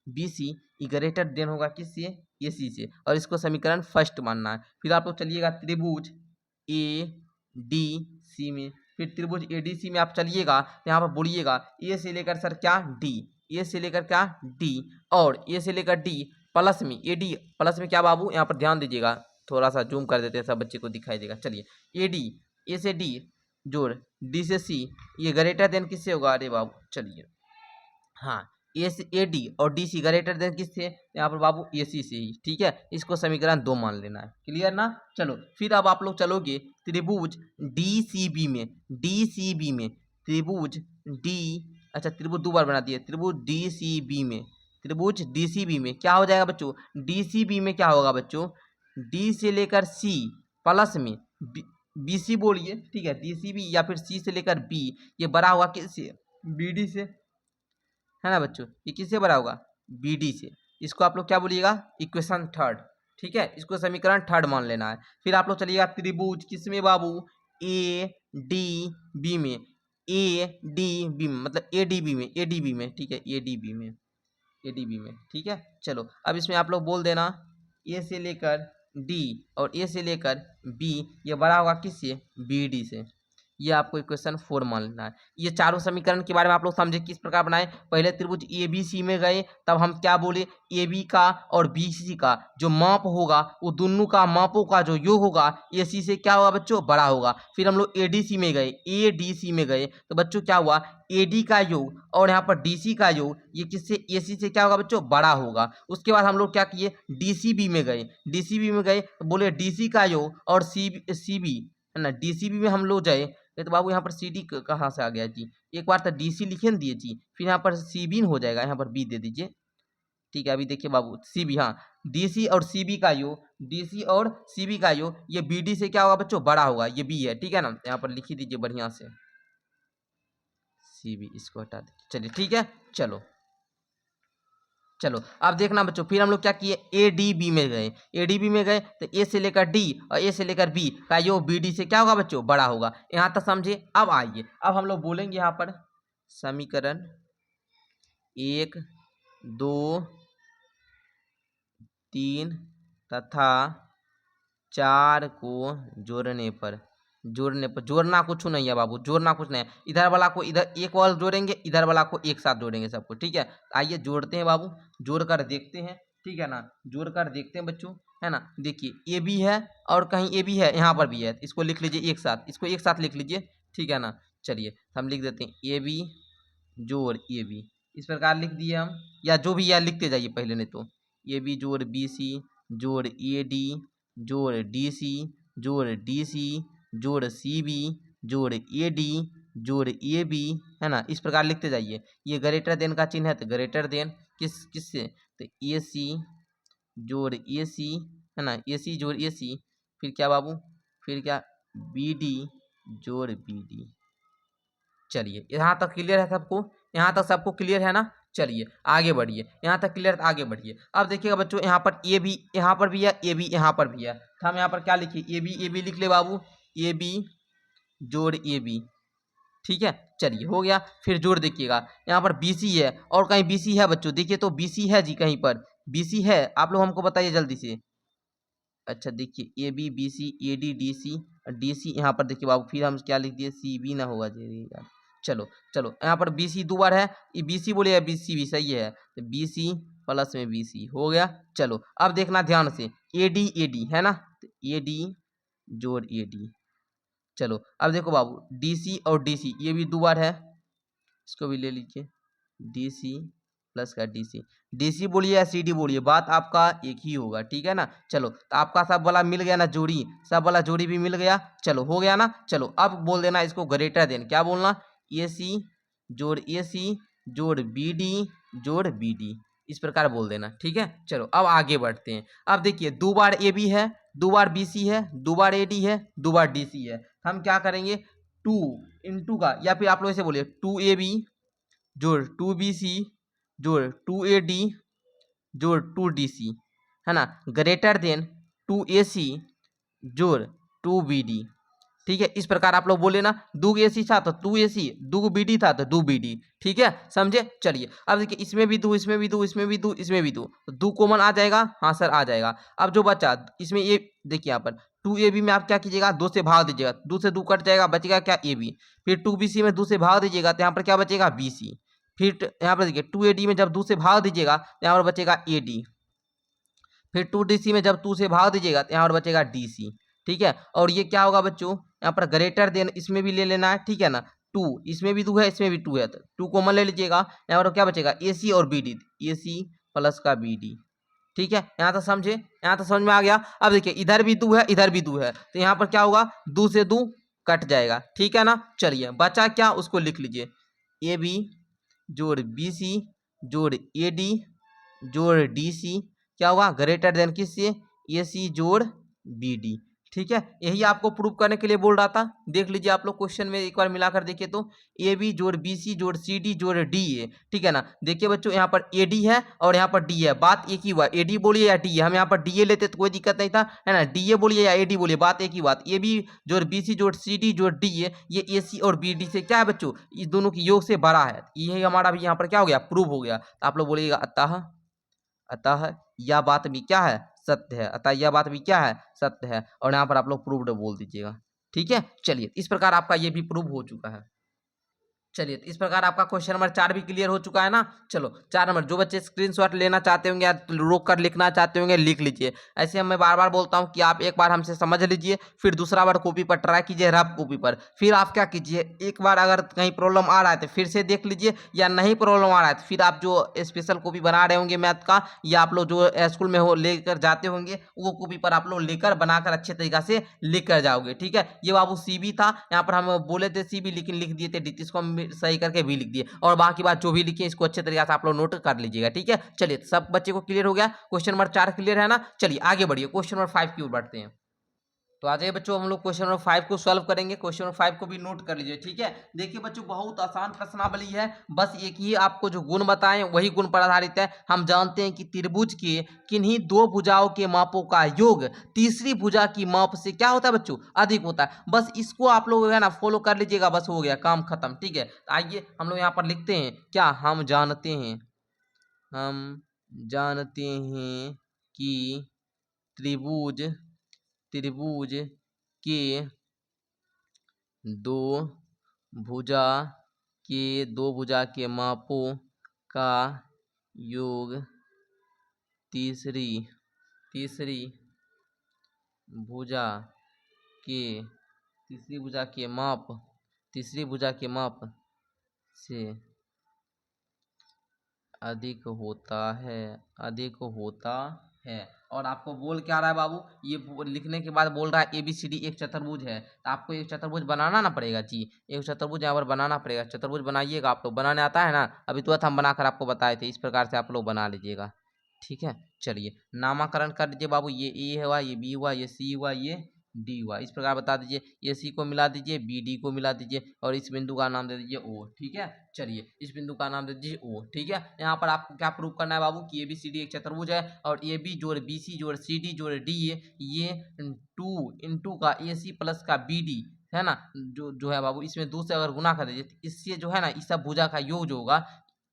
BC ग्रेटर देन होगा किससे, ए सी से, और इसको समीकरण फर्स्ट मानना है। फिर आप लोग चलिएगा त्रिभुज ए डी सी में, फिर त्रिभुज ए डी सी में आप चलिएगा, यहाँ पर बोलिएगा ए से लेकर सर क्या डी, ए से लेकर क्या डी, और ए से लेकर डी प्लस में ए डी प्लस में क्या बाबू, यहाँ पर ध्यान दीजिएगा, थोड़ा सा जूम कर देते हैं, सब बच्चे को दिखाई देगा। चलिए ए डी, ए से डी जोड़ डी से सी, ये ग्रेटर देन किससे होगा, अरे बाबू चलिए, हाँ ए से ए डी और डी सी ग्रेटर देन किससे, यहाँ पर बाबू ए सी से ही, ठीक है। इसको समीकरण 2 मान लेना है, क्लियर ना। चलो फिर अब आप लोग चलोगे त्रिभुज डी सी बी में, डी सी बी में त्रिभुज डी, अच्छा त्रिभुज 2 बार बना दिए, त्रिभुज डी सी बी में, त्रिभुज डी सी बी में क्या हो जाएगा बच्चों, डी सी बी में क्या होगा बच्चों, डी से लेकर सी प्लस में बी सी बोलिए, ठीक है, डी सी बी या फिर सी से लेकर बी, ये बड़ा हुआ किससे, बी डी से, है ना बच्चों, ये किससे बड़ा होगा, बी डी से। इसको आप लोग क्या बोलिएगा, इक्वेशन थर्ड, ठीक है, इसको समीकरण थर्ड मान लेना है। फिर आप लोग चलिएगा त्रिभुज किसमें बाबू, ए डी बी में, ए डी बी में मतलब ए डी बी में, ए डी बी में, ठीक है, ए डी बी में, ए डी बी में, ठीक है। चलो अब इसमें आप लोग बोल देना ए से लेकर डी और ए से लेकर बी, ये बड़ा होगा किससे, बी डी से। ये आपको इक्वेशन 4 मान लेना है। ये चारों समीकरण के बारे में आप लोग समझे किस प्रकार बनाए, पहले त्रिभुज ए बी सी में गए, तब हम क्या बोले, ए बी का और बी सी का जो माप होगा वो दोनों का मापों का जो योग होगा ए सी से क्या होगा बच्चों, बड़ा होगा। फिर हम लोग ए डी सी में गए, ए डी सी में गए, तो बच्चों क्या हुआ, ए डी का योग और यहाँ पर डी सी का योग ये किससे, ए सी से क्या होगा बच्चों, बड़ा होगा। उसके बाद हम लोग क्या किए, डी सी बी में गए, डी सी बी में गए तो बोले डी सी का योग और सी बी है ना, डी सी बी में हम लोग जाए, तो बाबू यहाँ पर सी डी कहाँ से आ गया जी, एक बार तो डी सी लिखे न दिए जी, फिर यहाँ पर सी बी हो जाएगा, यहाँ पर बी दे दीजिए, ठीक है। अभी देखिए बाबू सी बी, हाँ डी सी और सी बी का योग, डी सी और सी बी का योग ये बी डी से क्या होगा बच्चों, बड़ा होगा, ये बी है, ठीक है ना, यहाँ पर लिख ही दीजिए बढ़िया से सी बी, इसको हटा दीजिए, चलिए ठीक है। चलो चलो अब देखना बच्चों, फिर हम लोग क्या किए, ए डी बी में गए, ए डी बी में गए तो ए से लेकर डी और ए से लेकर बी का योग बी डी से क्या होगा बच्चों, बड़ा होगा। यहाँ तक समझे। अब आइए, अब हम लोग बोलेंगे यहाँ पर समीकरण 1 2 3 तथा 4 को जोड़ने पर जोड़ना कुछ नहीं है बाबू, जोड़ना कुछ नहीं है, इधर वाला को इधर एक वाला जोड़ेंगे, इधर वाला को एक साथ जोड़ेंगे सबको, ठीक है। आइए जोड़ते हैं बाबू, जोड़कर देखते हैं, ठीक है ना, जोड़कर देखते हैं बच्चों, है ना। देखिए ए बी है और कहीं ए बी है, यहाँ पर भी है, इसको लिख लीजिए एक साथ, इसको एक साथ लिख लीजिए, ठीक है ना। चलिए हम लिख देते हैं ए बी जोड़ ए बी, इस प्रकार लिख दिए हम, या जो भी यार लिखते जाइए पहले, नहीं तो ए बी जोड़ बी सी जोड़ ए डी जोड़ डी सी जोड़ डी सी जोड़ सी बी जोड़ ए डी जोड़ ए बी, है ना, इस प्रकार लिखते जाइए। ये ग्रेटर देन का चिन्ह है, तो ग्रेटर देन किससे, तो ए सी जोड़ ए सी, है ना, ए सी जोड़ ए सी, फिर क्या बाबू, फिर क्या बी डी जोड़ बी डी। चलिए यहाँ तक क्लियर है सबको, यहाँ तक सबको क्लियर है ना। चलिए आगे बढ़िए, यहाँ तक क्लियर, आगे बढ़िए। अब देखिएगा बच्चों, यहाँ पर ए बी यहाँ पर भी है, ए बी यहाँ पर भी है, तो हम यहाँ पर क्या लिखिए, ए बी लिख ले बाबू, ए बी जोड़ ए बी, ठीक है। चलिए हो गया। फिर जोड़ देखिएगा, यहाँ पर बी सी है और कहीं बी सी है बच्चों, देखिए तो बी सी है जी, कहीं पर बी सी है, आप लोग हमको बताइए जल्दी से। अच्छा देखिए A B B C A D D C, D C यहाँ पर देखिए बाबू, फिर हम क्या लिख दिए, सी बी ना होगा जी यार। चलो चलो यहाँ पर बी सी 2 बार है, ये बी सी बोले बी सी भी सही है, तो बी सी प्लस में बी सी हो गया। चलो अब देखना ध्यान से, ए डी है ना, तो ए डी जोड़ ए डी। चलो अब देखो बाबू, डी सी और डी सी ये भी 2 बार है, इसको भी ले लीजिए, डी सी प्लस का डी सी बोलिए या सी डी बोलिए, बात आपका एक ही होगा, ठीक है ना। चलो तो आपका सब वाला मिल गया ना जोड़ी, सब वाला जोड़ी भी मिल गया, चलो हो गया ना। चलो अब बोल देना इसको ग्रेटर देन, क्या बोलना, ए सी जोड़ ए सी जोड़ बी डी जोड़ बी डी, इस प्रकार बोल देना, ठीक है। चलो अब आगे बढ़ते हैं। अब देखिए 2 बार ए बी है, 2 बार बी सी है, 2 बार ए डी है, 2 बार डी सी है, हम क्या करेंगे, 2 इंटू का, या फिर आप लोग ऐसे बोलिए 2 ए बी जोड़ 2 बी सी जोड़ 2 ए डी जोड़ 2 डी सी, है ना, ग्रेटर देन 2 ए सी जोड़ 2 बी डी, ठीक है, इस प्रकार आप लोग बोले ना, दूग AC था तो 2AC, दूग BD था तो 2BD। ठीक है, समझे। चलिए अब देखिए, इसमें भी दो, इसमें भी दो, इसमें भी दो, इसमें भी दो, तो दो कॉमन आ जाएगा। हाँ सर आ जाएगा। अब जो बचा इसमें ये देखिए यहाँ पर 2AB में आप क्या कीजिएगा, 2 से भाग दीजिएगा, 2 से 2 कट जाएगा, बचेगा क्या AB। फिर 2BC में 2 से भाग दीजिएगा तो यहाँ पर क्या बचेगा BC। फिर यहाँ पर देखिए 2AD में जब 2 से भाग दीजिएगा तो यहाँ पर बचेगा AD। फिर 2DC में जब 2 से भाग दीजिएगा तो यहाँ पर बचेगा DC। ठीक है, और ये क्या होगा बच्चों, यहाँ पर ग्रेटर देन इसमें भी ले लेना है। ठीक है ना, 2 इसमें भी 2 है, इसमें भी 2 है, तो 2 कॉमन ले लीजिएगा। यहाँ पर क्या बचेगा AC और BD, AC प्लस का BD। ठीक है, यहाँ तक समझे, यहाँ तक समझ में आ गया। अब देखिए इधर भी 2 है, इधर भी 2 है, तो यहाँ पर क्या होगा, 2 से 2 कट जाएगा। ठीक है ना, चलिए बचा क्या, उसको लिख लीजिए, AB जोड़ BC जोड़ AD जोड़ DC क्या होगा, ग्रेटर देन किससे, AC जोड़ BD। ठीक है, यही आपको प्रूव करने के लिए बोल रहा था। देख लीजिए आप लोग क्वेश्चन में एक बार मिलाकर देखिए तो, AB जोड़ BC जोड़ CD जोड़ DA। ठीक है ना, देखिए बच्चों यहाँ पर AD है और यहाँ पर D है, बात एक ही हुआ, AD बोलिए या D, हम यहाँ पर DA लेते तो कोई दिक्कत नहीं था, है ना, DA बोलिए या AD बोलिए, बात एक ही बात। AB जोड़ BC जोड़ CD जोड़ DA, ये AC और BD से क्या है बच्चों, इस दोनों की योग से बड़ा है। यही हमारा भी यहाँ पर क्या हो गया, प्रूव हो गया। तो आप लोग बोलिएगा अतः यह बात भी क्या है, सत्य है। अतः यह बात भी क्या है, सत्य है। और यहाँ पर आप लोग प्रूव्ड बोल दीजिएगा। ठीक है, चलिए इस प्रकार आपका ये भी प्रूव हो चुका है। चलिए इस प्रकार आपका क्वेश्चन नंबर 4 भी क्लियर हो चुका है ना। चलो 4 नंबर, जो बच्चे स्क्रीनशॉट लेना चाहते होंगे या रोक कर लिखना चाहते होंगे लिख लीजिए। ऐसे मैं बार बार बोलता हूं कि आप एक बार हमसे समझ लीजिए, फिर दूसरा बार कॉपी पर ट्राई कीजिए, रफ कॉपी पर। फिर आप क्या कीजिए, एक बार अगर कहीं प्रॉब्लम आ रहा है तो फिर से देख लीजिए, या नहीं प्रॉब्लम आ रहा है तो फिर आप जो स्पेशल कॉपी बना रहे होंगे मैथ का, या आप लोग जो स्कूल में हो लेकर जाते होंगे, वो कॉपी पर आप लोग लेकर बनाकर अच्छे तरीका से लिख कर जाओगे। ठीक है, ये बाबू CB था, यहाँ पर हम बोले थे CB लेकिन लिख दिए थे DT, इसको हम सही करके भी लिख दिए, और बाकी बात जो भी लिखी है इसको अच्छे तरीके से आप लोग नोट कर लीजिएगा। ठीक है, चलिए सब बच्चे को क्लियर हो गया, क्वेश्चन नंबर 4 क्लियर है ना। चलिए आगे बढ़िए, क्वेश्चन नंबर 5 की ओर बढ़ते हैं। तो आ जाइए बच्चों, हम लोग क्वेश्चन नंबर 5 को सॉल्व करेंगे। क्वेश्चन नंबर 5 को भी नोट कर लीजिए। ठीक है, देखिए बच्चों बहुत आसान प्रश्नावली है, बस एक ही आपको जो गुण बताएं वही गुण पर आधारित है। हम जानते हैं कि त्रिभुज के किन्हीं दो भुजाओं के मापों का योग तीसरी भुजा की माप से क्या होता है बच्चों, अधिक होता है। बस इसको आप लोग है ना फॉलो कर लीजिएगा, बस हो गया काम खत्म। ठीक है, आइए हम लोग यहाँ पर लिखते हैं क्या, हम जानते हैं कि त्रिभुज त्रिभुज के दो भुजा दो भुजा के मापों का योग तीसरी भुजा के तीसरी भुजा के माप से अधिक होता है। और आपको बोल क्या रहा है बाबू, ये लिखने के बाद बोल रहा है ABCD एक चतुर्भुज है, तो आपको एक चतुर्भुज बनाना ना पड़ेगा जी, एक चतुर्भुज यहाँ पर बनाना पड़ेगा। चतुर्भुज बनाइएगा, आप लोग बनाने आता है ना, अभी तुरंत हम बनाकर आपको बताए थे, इस प्रकार से आप लोग बना लीजिएगा। ठीक है, चलिए नामाकरण कर दीजिए बाबू, ये A हुआ, ये B हुआ, ये C हुआ, ये D हुआ, इस प्रकार बता दीजिए। ये C को मिला दीजिए, BD को मिला दीजिए, और इस बिंदु का नाम दे दीजिए O। ठीक है, चलिए इस बिंदु का नाम दे दीजिए O। ठीक है, यहाँ पर आपको क्या प्रूव करना है बाबू कि ABCD एक चतुर्भुज है, और AB जोड़ BC जोड़ CD जोड़ DA ये 2 इंटू का AC प्लस का BD है ना, जो है बाबू इसमें 2 से अगर गुना कर दीजिए तो इससे जो है ना, इस सब भुजा का योग जो होगा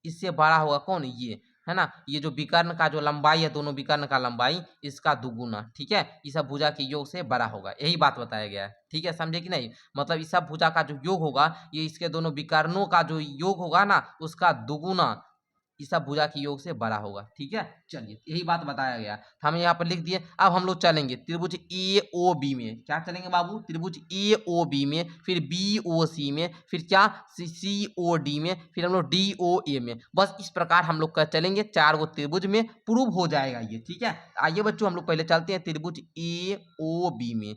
इससे बड़ा होगा कौन, ये है ना, ये जो विकर्ण का जो लंबाई है, दोनों विकर्ण का लंबाई इसका दुगुना। ठीक है, इस सब भुजा के योग से बड़ा होगा, यही बात बताया गया है। ठीक है, समझे कि नहीं, मतलब इस सब भुजा का जो योग होगा ये इसके दोनों विकर्णों का जो योग होगा ना उसका दुगुना इस सब भुजा के योग से बड़ा होगा। ठीक है, चलिए यही बात बताया गया, हम यहाँ पर लिख दिए। अब हम लोग चलेंगे त्रिभुज AOB में, क्या चलेंगे बाबू, त्रिभुज AOB में, फिर BOC में, फिर क्या COD में, फिर हम लोग DOA में। बस इस प्रकार हम लोग का चलेंगे, 4 गो त्रिभुज में प्रूव हो जाएगा ये। ठीक है, आइए बच्चों हम लोग पहले चलते हैं त्रिभुज AOB में।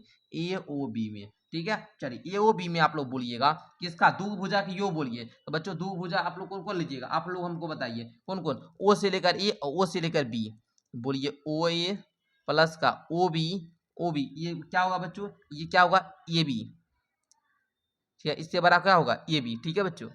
ठीक है, चलिए AOB में आप लोग बोलिएगा किसका, दो भुजा की योग बोलिए। तो बच्चों दो भुजा आप लोग कौन कौन लीजिएगा, आप लोग हमको बताइए कौन कौन, O से लेकर A और O से लेकर B, बोलिए OA प्लस का OB, ये क्या होगा बच्चों, ये क्या होगा AB। ठीक है, इससे बड़ा क्या होगा AB। ठीक है बच्चों,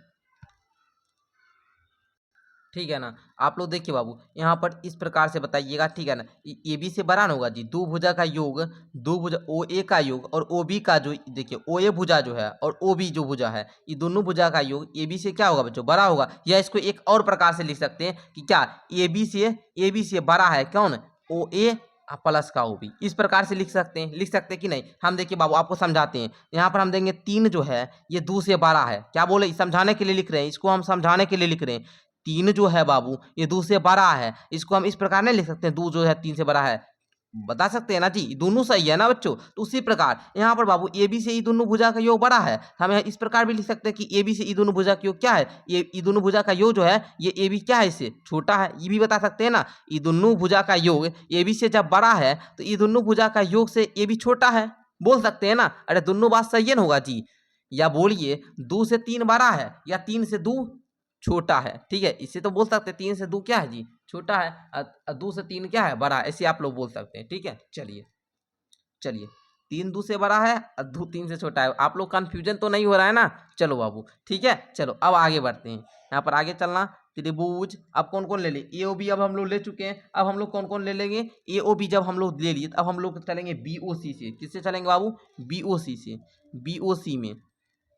ठीक है ना। आप लोग देखिए बाबू यहाँ पर इस प्रकार से बताइएगा, ठीक है ना। ए बी से बड़ा ना होगा जी, दो भुजा का योग, दो भुजा ओ ए का योग और ओ बी का जो देखिए ओ ए भुजा जो है और ओ बी जो भुजा है, ये दोनों भुजा का योग ए बी से क्या होगा बच्चों, बड़ा होगा। या इसको एक और प्रकार से लिख सकते हैं कि क्या ए बी से बड़ा है कौन, ओ ए प्लस का ओ बी। इस प्रकार से लिख सकते हैं कि नहीं। हम देखिए बाबू आपको समझाते हैं। यहाँ पर हम देंगे 3 जो है ये 2 से बड़ा है, क्या बोले समझाने के लिए लिख रहे हैं, इसको हम समझाने के लिए लिख रहे हैं। 3 जो है बाबू ये 2 से बड़ा है, इसको हम इस प्रकार नहीं लिख सकते 2 जो है 3 से बड़ा है, बता सकते हैं ना जी, दोनों सही है ना बच्चों। तो उसी प्रकार यहाँ पर बाबू ए बी से ई दोनों भुजा का योग बड़ा है, हम यहाँ इस प्रकार भी लिख सकते हैं कि ए बी से ई दोनों भुजा का योग क्या है, ये ई दोनों भुजा का योग जो है ये ए बी क्या है, इससे छोटा है, ये भी बता सकते हैं ना। ई दोनों भुजा का योग ए बी से जब बड़ा है तो ई दोनों भुजा का योग से ए बी छोटा है, बोल सकते हैं ना। अरे दोनों बात सही है ना होगा जी। या बोलिए 2 से 3 बड़ा है या 3 से 2 छोटा है, ठीक है। इसे तो बोल सकते हैं 3 से 2 क्या है जी, छोटा है, 2 से 3 क्या है, बड़ा है, ऐसे आप लोग बोल सकते हैं, ठीक है। चलिए चलिए 3 2 से बड़ा है और 2 3 से छोटा है। आप लोग कन्फ्यूजन तो नहीं हो रहा है ना। चलो बाबू ठीक है, चलो अब आगे बढ़ते हैं। यहाँ पर आगे चलना, त्रिभुज अब कौन कौन ले ले, ए ओ बी अब हम लोग ले चुके हैं। अब हम लोग कौन कौन ले लेंगे, ए ओ बी जब हम लोग ले लिए अब हम लोग चलेंगे बी ओ सी से। किससे चलेंगे बाबू, बी ओ सी से, बी ओ सी में,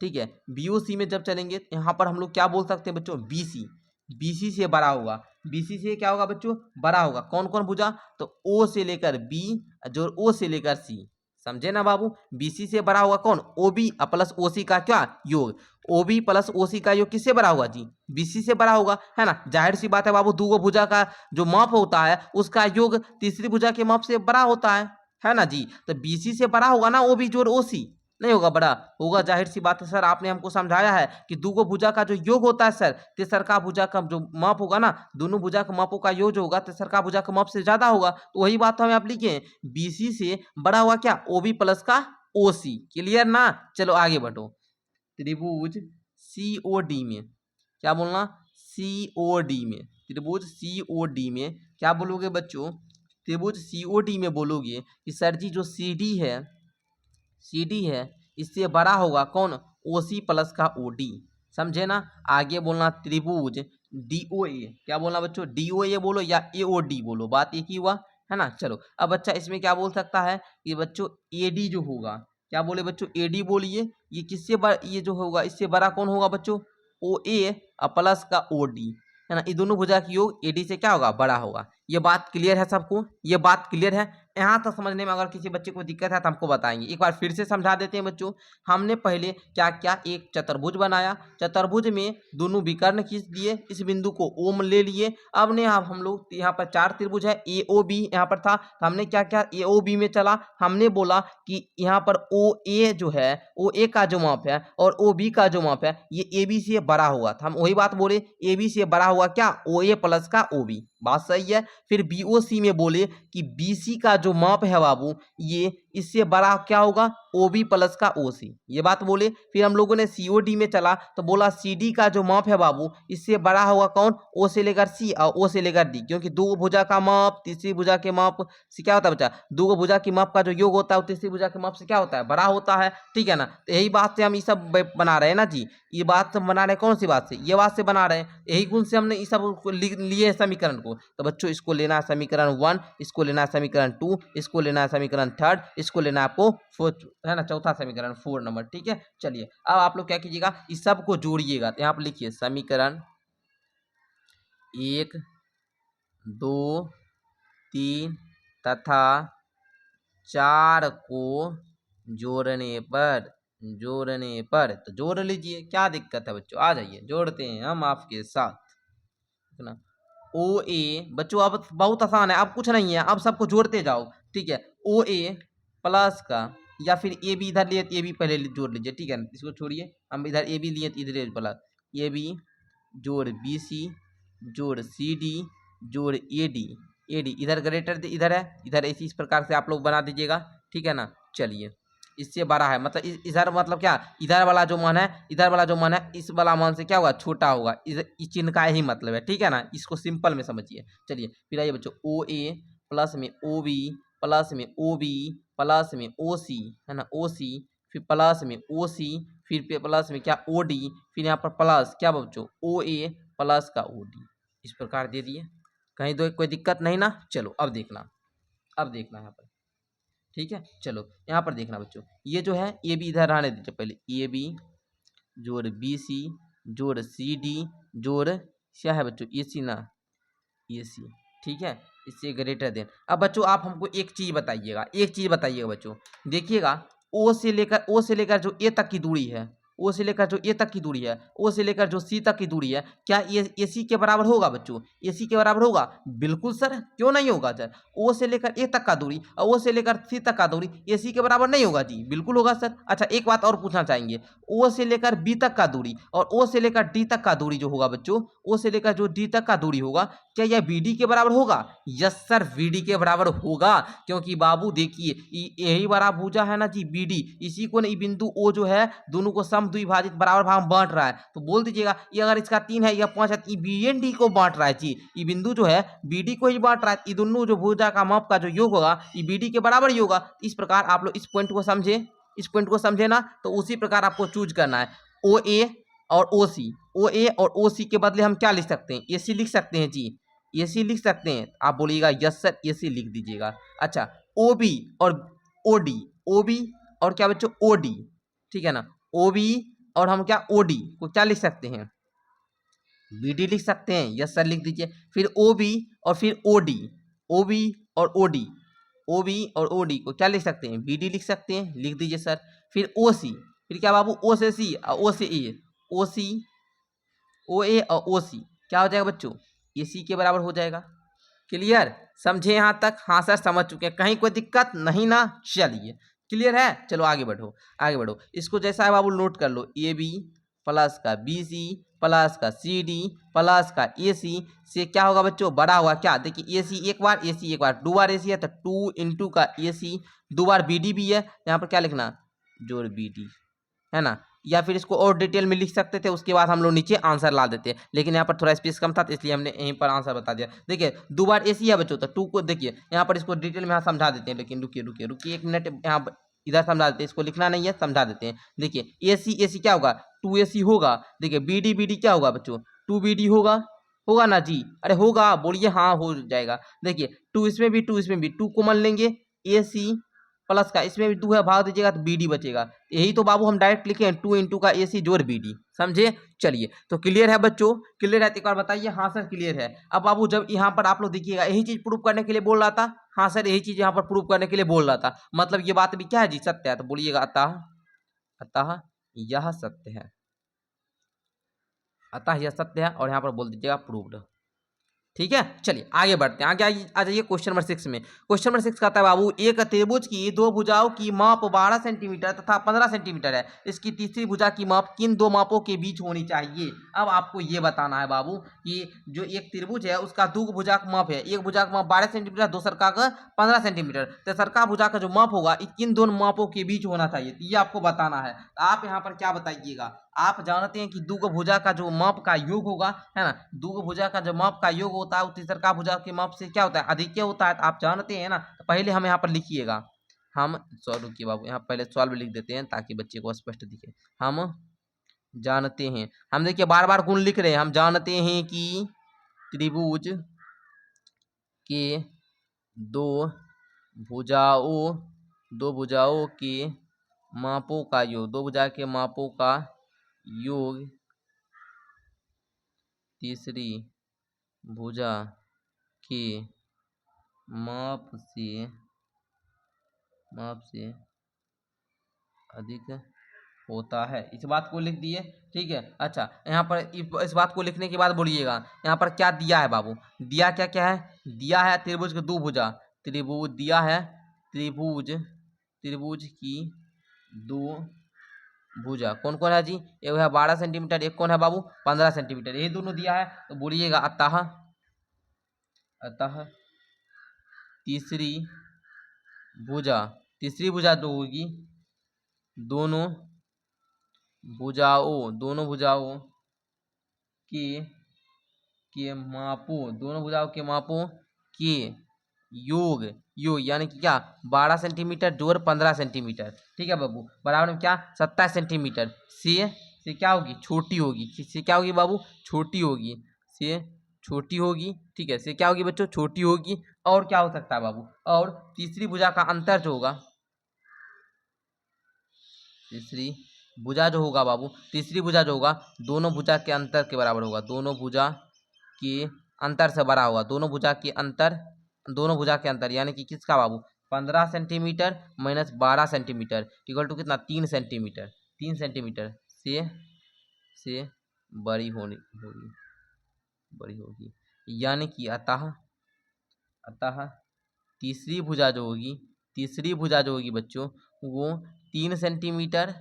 ठीक है। बीओसी में जब चलेंगे तो यहाँ पर हम लोग क्या बोल सकते हैं बच्चों, बीसी, बीसी से बड़ा होगा, बीसी से क्या होगा बच्चों, बड़ा होगा। कौन कौन भुजा, तो ओ से लेकर बी जो ओ से लेकर सी, समझे ना बाबू। बीसी से बड़ा होगा कौन, ओ बी प्लस ओ सी का क्या योग, ओ बी प्लस ओ सी का योग किससे बड़ा होगा जी, बीसी से बड़ा होगा, है ना। जाहिर सी बात है बाबू, दो भुजा का जो माप होता है उसका योग तीसरी भुजा के माप से बड़ा होता है ना जी। तो बीसी से बड़ा होगा ना ओ बी जोड़ ओ सी, नहीं होगा बड़ा, होगा। जाहिर सी बात है सर, आपने हमको समझाया है कि दो भुजा का जो योग होता है सर, तेसरका भुजा का जो माप होगा ना, दोनों भुजा के मापों का योग जो होगा तेसरका भुजा के माप से ज्यादा होगा। तो वही बात तो हमें आप लिखे, बीसी से बड़ा हुआ क्या, ओबी प्लस का ओसी। क्लियर ना, चलो आगे बढ़ो। त्रिभुज सीओडी में क्या बोलना, सीओडी में, त्रिभुज सीओडी में क्या बोलोगे बच्चों, त्रिभुज सीओडी में बोलोगे कि सर जी जो सीडी है, सीडी है इससे बड़ा होगा कौन, ओसी प्लस का ओडी, समझे ना। आगे बोलना त्रिभुज डीओए, क्या बोलना बच्चों, डीओए बोलो या एओडी बोलो, बात एक ही हुआ, है ना। चलो अब बच्चा इसमें क्या बोल सकता है कि बच्चों एडी जो होगा, क्या बोले बच्चों, एडी बोलिए, ये किससे बड़ा, ये जो होगा इससे बड़ा कौन होगा बच्चों, ओ ए प्लस का ओडी, है ना। ये दोनों भुजा की योग एडी से क्या होगा, बड़ा होगा। ये बात क्लियर है सबको, ये बात क्लियर है। यहाँ तक समझने में अगर किसी बच्चे को दिक्कत है तो हमको बताएंगे, एक बार फिर से समझा देते हैं बच्चों। हमने पहले क्या क्या, एक चतुर्भुज बनाया, चतुर्भुज में दोनों विकर्ण खींच दिए, इस बिंदु को ओम ले लिए। अब ने हम लोग यहाँ पर 4 त्रिभुज है, ए ओ बी यहाँ पर था, तो हमने क्या क्या, ए ओ बी में चला, हमने बोला कि यहाँ पर ओ ए जो है, ओ ए का जो माप है और ओ बी का जो माप है ये ए बी से बड़ा हुआ था। हम वही बात बोले, ए बी से बड़ा हुआ क्या, ओ ए प्लस का ओ बी, बात सही है। फिर बी ओ सी में बोले कि बी सी का जो माप है बाबू ये इससे बड़ा क्या होगा, ओ बी प्लस का ओ सी, ये बात बोले। फिर हम लोगों ने सी ओ डी में चला तो बोला सी डी का जो माप है बाबू इससे बड़ा होगा कौन, ओ से लेकर सी और ओ से लेकर डी, क्योंकि दो भुजा का माप तीसरी भुजा के माप से क्या होता है बच्चा, दो भुजा की माप का जो योग होता है तीसरी भुजा के माप से क्या होता है, बड़ा होता है, ठीक है ना। तो यही बात से हम ये सब बना रहे हैं ना जी, ये बात सब बना रहे हैं, कौन सी बात से, ये बात से बना रहे हैं, यही गुण से हमने ये सब लिए है समीकरण को। तो बच्चों इसको लेना है समीकरण 1, इसको लेना है समीकरण 2, इसको लेना है समीकरण 3, इसको लेना है आपको 4, है ना, चौथा समीकरण 4 नंबर, ठीक है। चलिए अब आप लोग क्या कीजिएगा, इस सब को जोड़िएगा। तो यहाँ पर लिखिए समीकरण 1 2 3 तथा 4 को जोड़ने पर तो जोड़ लीजिए, क्या दिक्कत है बच्चों, आ जाइए जोड़ते हैं हम आपके साथ, है ना। ओ ए बच्चों अब बहुत आसान है, अब कुछ नहीं है, अब सबको जोड़ते जाओ, ठीक है। ओ ए प्लस का, या फिर ए बी इधर लिए ए बी पहले जोड़ लीजिए, ठीक है। इसको छोड़िए, हम इधर ए बी लिए इधर प्लस ए बी जोड़ बी सी जोड़ सी डी जोड़ ए डी इधर ग्रेटर इधर है, इधर इस प्रकार से आप लोग बना दीजिएगा, ठीक है ना। चलिए इससे बड़ा है मतलब इधर मतलब क्या, इधर वाला जो मान है, इधर वाला जो मान है इस वाला मान से क्या होगा, छोटा होगा, इस चिन्ह का यही मतलब है, ठीक है ना। इसको सिंपल में समझिए। चलिए फिर आइए बच्चों, ओ ए प्लस में ओ बी प्लस में ओ बी प्लस में ओ सी, है ना, ओ सी, फिर प्लस में ओ सी, फिर प्लस में क्या ओ डी, फिर यहाँ पर प्लस क्या बच्चों, ओ ए प्लस का ओ डी, इस प्रकार दे दिए, कहीं दो कोई दिक्कत नहीं ना। चलो अब देखना, यहाँ पर ठीक है। चलो यहाँ पर देखना बच्चों, ये जो है ए बी इधर रहने दीजिए, पहले ए बी जोड़ बी सी जोड़ सी डी जोड़ क्या है बच्चों ए सी ना, ए सी, ठीक है, इससे ग्रेटर देन। अब बच्चों आप हमको एक चीज बताइएगा बच्चों, देखिएगा ओ से लेकर जो ए तक की दूरी है, ओ से लेकर जो ए तक की दूरी है, ओ से लेकर जो सी तक की दूरी है, क्या ये ए सी के बराबर होगा बच्चों? ए सी के बराबर होगा? बिल्कुल सर, क्यों नहीं होगा सर? ओ से लेकर ए तक का दूरी और ओ से लेकर सी तक का दूरी ए सी के बराबर नहीं होगा जी, बिल्कुल होगा सर। अच्छा एक बात और पूछना चाहेंगे, ओ से लेकर बी तक का दूरी और ओ से लेकर डी तक का दूरी जो होगा बच्चों, ओ से लेकर जो डी तक का दूरी होगा, क्या यह बी डी के बराबर होगा? यस सर, बी डी के बराबर होगा, क्योंकि बाबू देखिए यही बड़ा भुजा है ना जी बी डी, इसी को ना बिंदु ओ जो है दोनों को सम द्विभाजित बराबर भाग में बांट रहा है, तो बोल दीजिएगा ये अगर इसका 3 है या 5 है, बी एन डी को बांट रहा है जी, ये बिंदु जो है बी डी को ही बांट रहा है, ये दोनों जो भुजा का माप का जो योग होगा ये बी डी के बराबर ही होगा। इस प्रकार आप लोग इस पॉइंट को समझे ना, तो उसी प्रकार आपको चूज करना है ओ ए और ओ सी। ओ ए और ओ सी के बदले हम क्या लिख सकते हैं? ए सी लिख सकते हैं जी, ए सी लिख सकते हैं। आप बोलिएगा यस सर, ए सी लिख दीजिएगा। अच्छा ओ बी और ओ डी, ओ बी और क्या बच्चों ओ डी, ठीक है ना, ओ बी और हम क्या ओ डी को क्या लिख सकते हैं? बी डी लिख सकते हैं, यस सर लिख दीजिए। फिर ओ बी और फिर ओ डी, ओ बी और ओ डी, ओ बी और ओ डी को क्या लिख सकते हैं? बी डी लिख सकते हैं, लिख दीजिए सर। फिर ओ सी, फिर क्या बाबू ओ से सी और ओ से ए, ओ सी ओ ए और ओ सी क्या हो जाएगा बच्चों? ए सी के बराबर हो जाएगा। क्लियर, समझे यहाँ तक? हाँ सर समझ चुके हैं, कहीं कोई दिक्कत नहीं ना? चलिए क्लियर है, चलो आगे बढ़ो। इसको जैसा है बाबू नोट कर लो, ए बी प्लस का बी सी प्लस का सी डी प्लस का ए सी से क्या होगा बच्चों? बड़ा हुआ क्या? देखिए ए सी एक बार, ए सी एक बार, 2 बार ए सी है तो 2 इंटू का ए सी, 2 बार बी डी भी है, यहाँ पर क्या लिखना? जोड़ बी डी, है ना। या फिर इसको और डिटेल में लिख सकते थे, उसके बाद हम लोग नीचे आंसर ला देते, लेकिन यहाँ पर थोड़ा स्पेस कम था तो इसलिए हमने यहीं पर आंसर बता दिया। देखिए 2 बार ए सी है बच्चों, तो 2 को देखिए यहाँ पर इसको डिटेल में यहाँ समझा देते हैं, लेकिन रुकिए 1 मिनट, यहाँ पर इधर समझा देते हैं, इसको लिखना नहीं है, समझा देते हैं। देखिए ए सी क्या होगा? 2 ए सी होगा। देखिए बी डी क्या होगा बच्चों? 2 बी डी होगा ना जी? अरे होगा, बोलिए हाँ हो जाएगा। देखिए 2 इसमें भी 2 इसमें भी, 2 कॉमन लेंगे, ए सी प्लस का इसमें भी 2 है, भाग दीजिएगा तो बी डी बचेगा। यही तो बाबू हम डायरेक्ट लिखे हैं 2 इंटू का ए सी जोड़ बी डी, समझे? चलिए तो क्लियर है बच्चों, क्लियर है तो एक बार बताइए हाँ सर क्लियर है। अब बाबू जब यहाँ पर आप लोग देखिएगा यही चीज प्रूव करने के लिए बोल रहा था, हाँ सर यही चीज यहाँ पर प्रूव करने के लिए बोल रहा था, मतलब ये बात भी क्या है जी? सत्य है। तो बोलिएगा अतः यह सत्य है, अतः यह सत्य है, और यहाँ पर बोल दीजिएगा प्रूव्ड। ठीक है, चलिए आगे बढ़ते हैं। आगे आ जाइए क्वेश्चन नंबर 6 में। क्वेश्चन नंबर 6 कहता है बाबू, एक त्रिभुज की 2 भुजाओं की माप 12 सेंटीमीटर तथा 15 सेंटीमीटर है, इसकी तीसरी भुजा की माप किन 2 मापों के बीच होनी चाहिए? अब आपको ये बताना है बाबू कि जो एक त्रिभुज है उसका 2 भुजा का माप है, एक भुजा का माप 12 सेंटीमीटर, दूसरा का 15 सेंटीमीटर, तीसरा भुजा का जो माप होगा किन दोनों मापों के बीच होना चाहिए, तो ये आपको बताना है। आप यहाँ पर क्या बताइएगा? आप जानते हैं कि 2 भुजा का जो माप का योग होगा, है ना, 2 भुजा का जो माप का योग होता है वो तीसरा भुजा के माप से क्या होता है? अधिक होता है, तो आप जानते हैं ना। तो पहले हम यहाँ पर लिखिएगा, हम सॉल्व किए बाबू, यहाँ पहले सॉल्व लिख देते हैं ताकि बच्चे को स्पष्ट दिखे। हम जानते हैं, हम देखिए बार बार गुण लिख रहे हैं, हम जानते हैं कि त्रिभुज के 2 भुजाओं के मापों का योग, 2 भुजा के मापों का योग तीसरी भुजा के माप से अधिक होता है, इस बात को लिख दिए। ठीक है, अच्छा यहाँ पर इस बात को लिखने के बाद बोलिएगा यहाँ पर क्या दिया है बाबू? दिया क्या है? दिया है त्रिभुज के 2 भुजा, त्रिभुज दिया है, त्रिभुज की 2 भुजा कौन कौन है जी? एक है 12 सेंटीमीटर, एक कौन है बाबू? 15 सेंटीमीटर, ये दोनों दिया है। तो बोलिएगा अतः तीसरी भुजा जो होगी, दोनों भुजाओं के मापों के योग यानी कि क्या? 12 सेंटीमीटर जोड़ 15 सेंटीमीटर, ठीक है बाबू, बराबर में क्या? 27 सेंटीमीटर से क्या होगी? छोटी होगी, से क्या होगी बाबू? छोटी होगी, से छोटी होगी, ठीक है, से क्या होगी बच्चों, छोटी होगी। और क्या हो सकता है बाबू, और तीसरी भुजा का अंतर जो होगा, तीसरी भुजा जो होगा बाबू, तीसरी भुजा जो होगा दोनों भुजा के अंतर के बराबर होगा, दोनों भुजा के अंतर से बड़ा होगा, दोनों भुजा के अंतर, दोनों भुजा के अंतर यानी कि किसका बाबू, 15 centimetre minus 12 centimetre equal to कितना, 3 सेंटीमीटर, 3 सेंटीमीटर से बड़ी होनी होगी, बड़ी होगी। यानी कि अतः अतः तीसरी भुजा जो होगी, तीसरी भुजा जो होगी बच्चों, वो 3 सेंटीमीटर,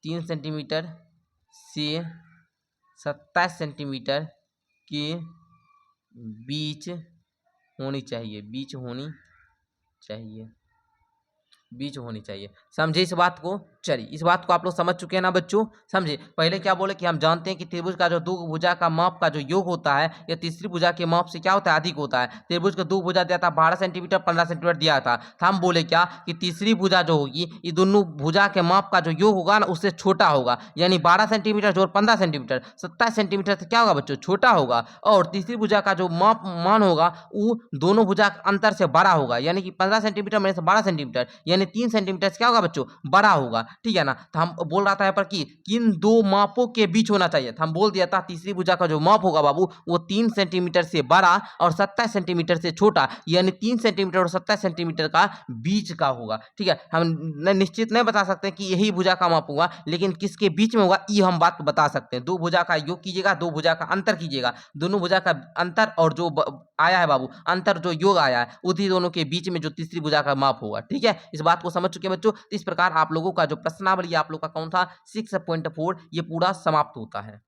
3 सेंटीमीटर से 27 सेंटीमीटर के बीच होनी चाहिए, बीच होनी चाहिए, बीच होनी चाहिए। समझे इस बात को, चलिए इस बात को आप लोग समझ चुके हैं ना बच्चों, समझे। पहले क्या बोले कि हम जानते हैं कि त्रिभुज का जो दो भुजा का माप का जो योग होता है या तीसरी भुजा के माप से क्या होता है, अधिक होता है। त्रिभुज का दो भुजा दिया था 12 सेंटीमीटर 15 सेंटीमीटर दिया था, तो हम बोले क्या कि तीसरी भुजा जो होगी ये दोनों भुजा के माप का जो योग होगा ना उससे छोटा होगा, यानी 12 सेंटीमीटर जोड़ 15 सेंटीमीटर 27 सेंटीमीटर से क्या होगा बच्चों, छोटा होगा। और तीसरी भुजा का जो माप मान होगा वो दोनों भुजा के अंतर से बड़ा होगा, यानी कि 15 सेंटीमीटर में से 12 सेंटीमीटर यानी 3 सेंटीमीटर से क्या होगा बच्चों, बड़ा होगा, ठीक है ना। तो हम बोल रहा था यहाँ पर कि किन दो मापों के बीच होना चाहिए, तो हम बोल दिया था तीसरी भुजा का जो माप होगा बाबू वो 3 सेंटीमीटर से बड़ा और 27 सेंटीमीटर से छोटा, यानी 3 सेंटीमीटर और 27 सेंटीमीटर का बीच का होगा, ठीक है। हम निश्चित नहीं बता सकते कि यही भुजा का माप होगा, लेकिन किसके बीच में होगा ये हम बात बता सकते हैं। दो भुजा का योग कीजिएगा, दो भुजा का अंतर कीजिएगा, दोनों भुजा का अंतर और जो आया है बाबू अंतर जो योग आया है उसी दोनों के बीच में जो तीसरी भुजा का माप होगा, ठीक है। इस बात को समझ चुके हैं बच्चों। इस प्रकार आप लोगों का जो प्रश्नावली आप लोग का कौन था 6.4 ये पूरा समाप्त होता है।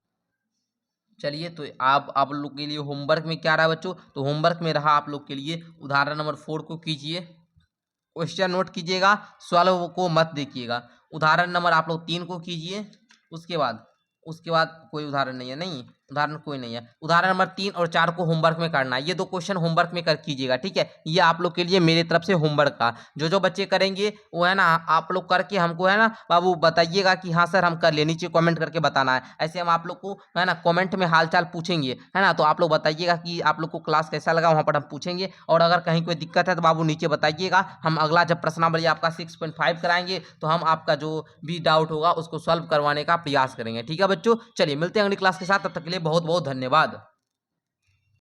चलिए तो आप लोग के लिए होमवर्क में क्या रहा बच्चों, तो होमवर्क में रहा आप लोग के लिए उदाहरण नंबर 4 को कीजिए, क्वेश्चन नोट कीजिएगा, सॉल्व को मत देखिएगा। उदाहरण नंबर आप लोग 3 को कीजिए, उसके बाद कोई उदाहरण नहीं है, नहीं उदाहरण कोई नहीं है। उदाहरण नंबर 3 और 4 को होमवर्क में करना है, ये दो क्वेश्चन होमवर्क में कर कीजिएगा, ठीक है। ये आप लोग के लिए मेरे तरफ से होमवर्क का जो बच्चे करेंगे वो है ना आप लोग करके हमको है ना बाबू बताइएगा कि हाँ सर हम कर लिए, नीचे कमेंट करके बताना है। ऐसे हम आप लोग को है ना कमेंट में हालचाल पूछेंगे, है ना, तो आप लोग बताइएगा कि आप लोग को क्लास कैसा लगा, वहाँ पर हम पूछेंगे। और अगर कहीं कोई दिक्कत है तो बाबू नीचे बताइएगा, हम अगला जब प्रश्नावली आपका 6.5 कराएंगे तो हम आपका जो भी डाउट होगा उसको सॉल्व करवाने का प्रयास करेंगे, ठीक है बच्चों। चलिए मिलते हैं अगली क्लास के साथ, तब तक के लिए बहुत बहुत धन्यवाद।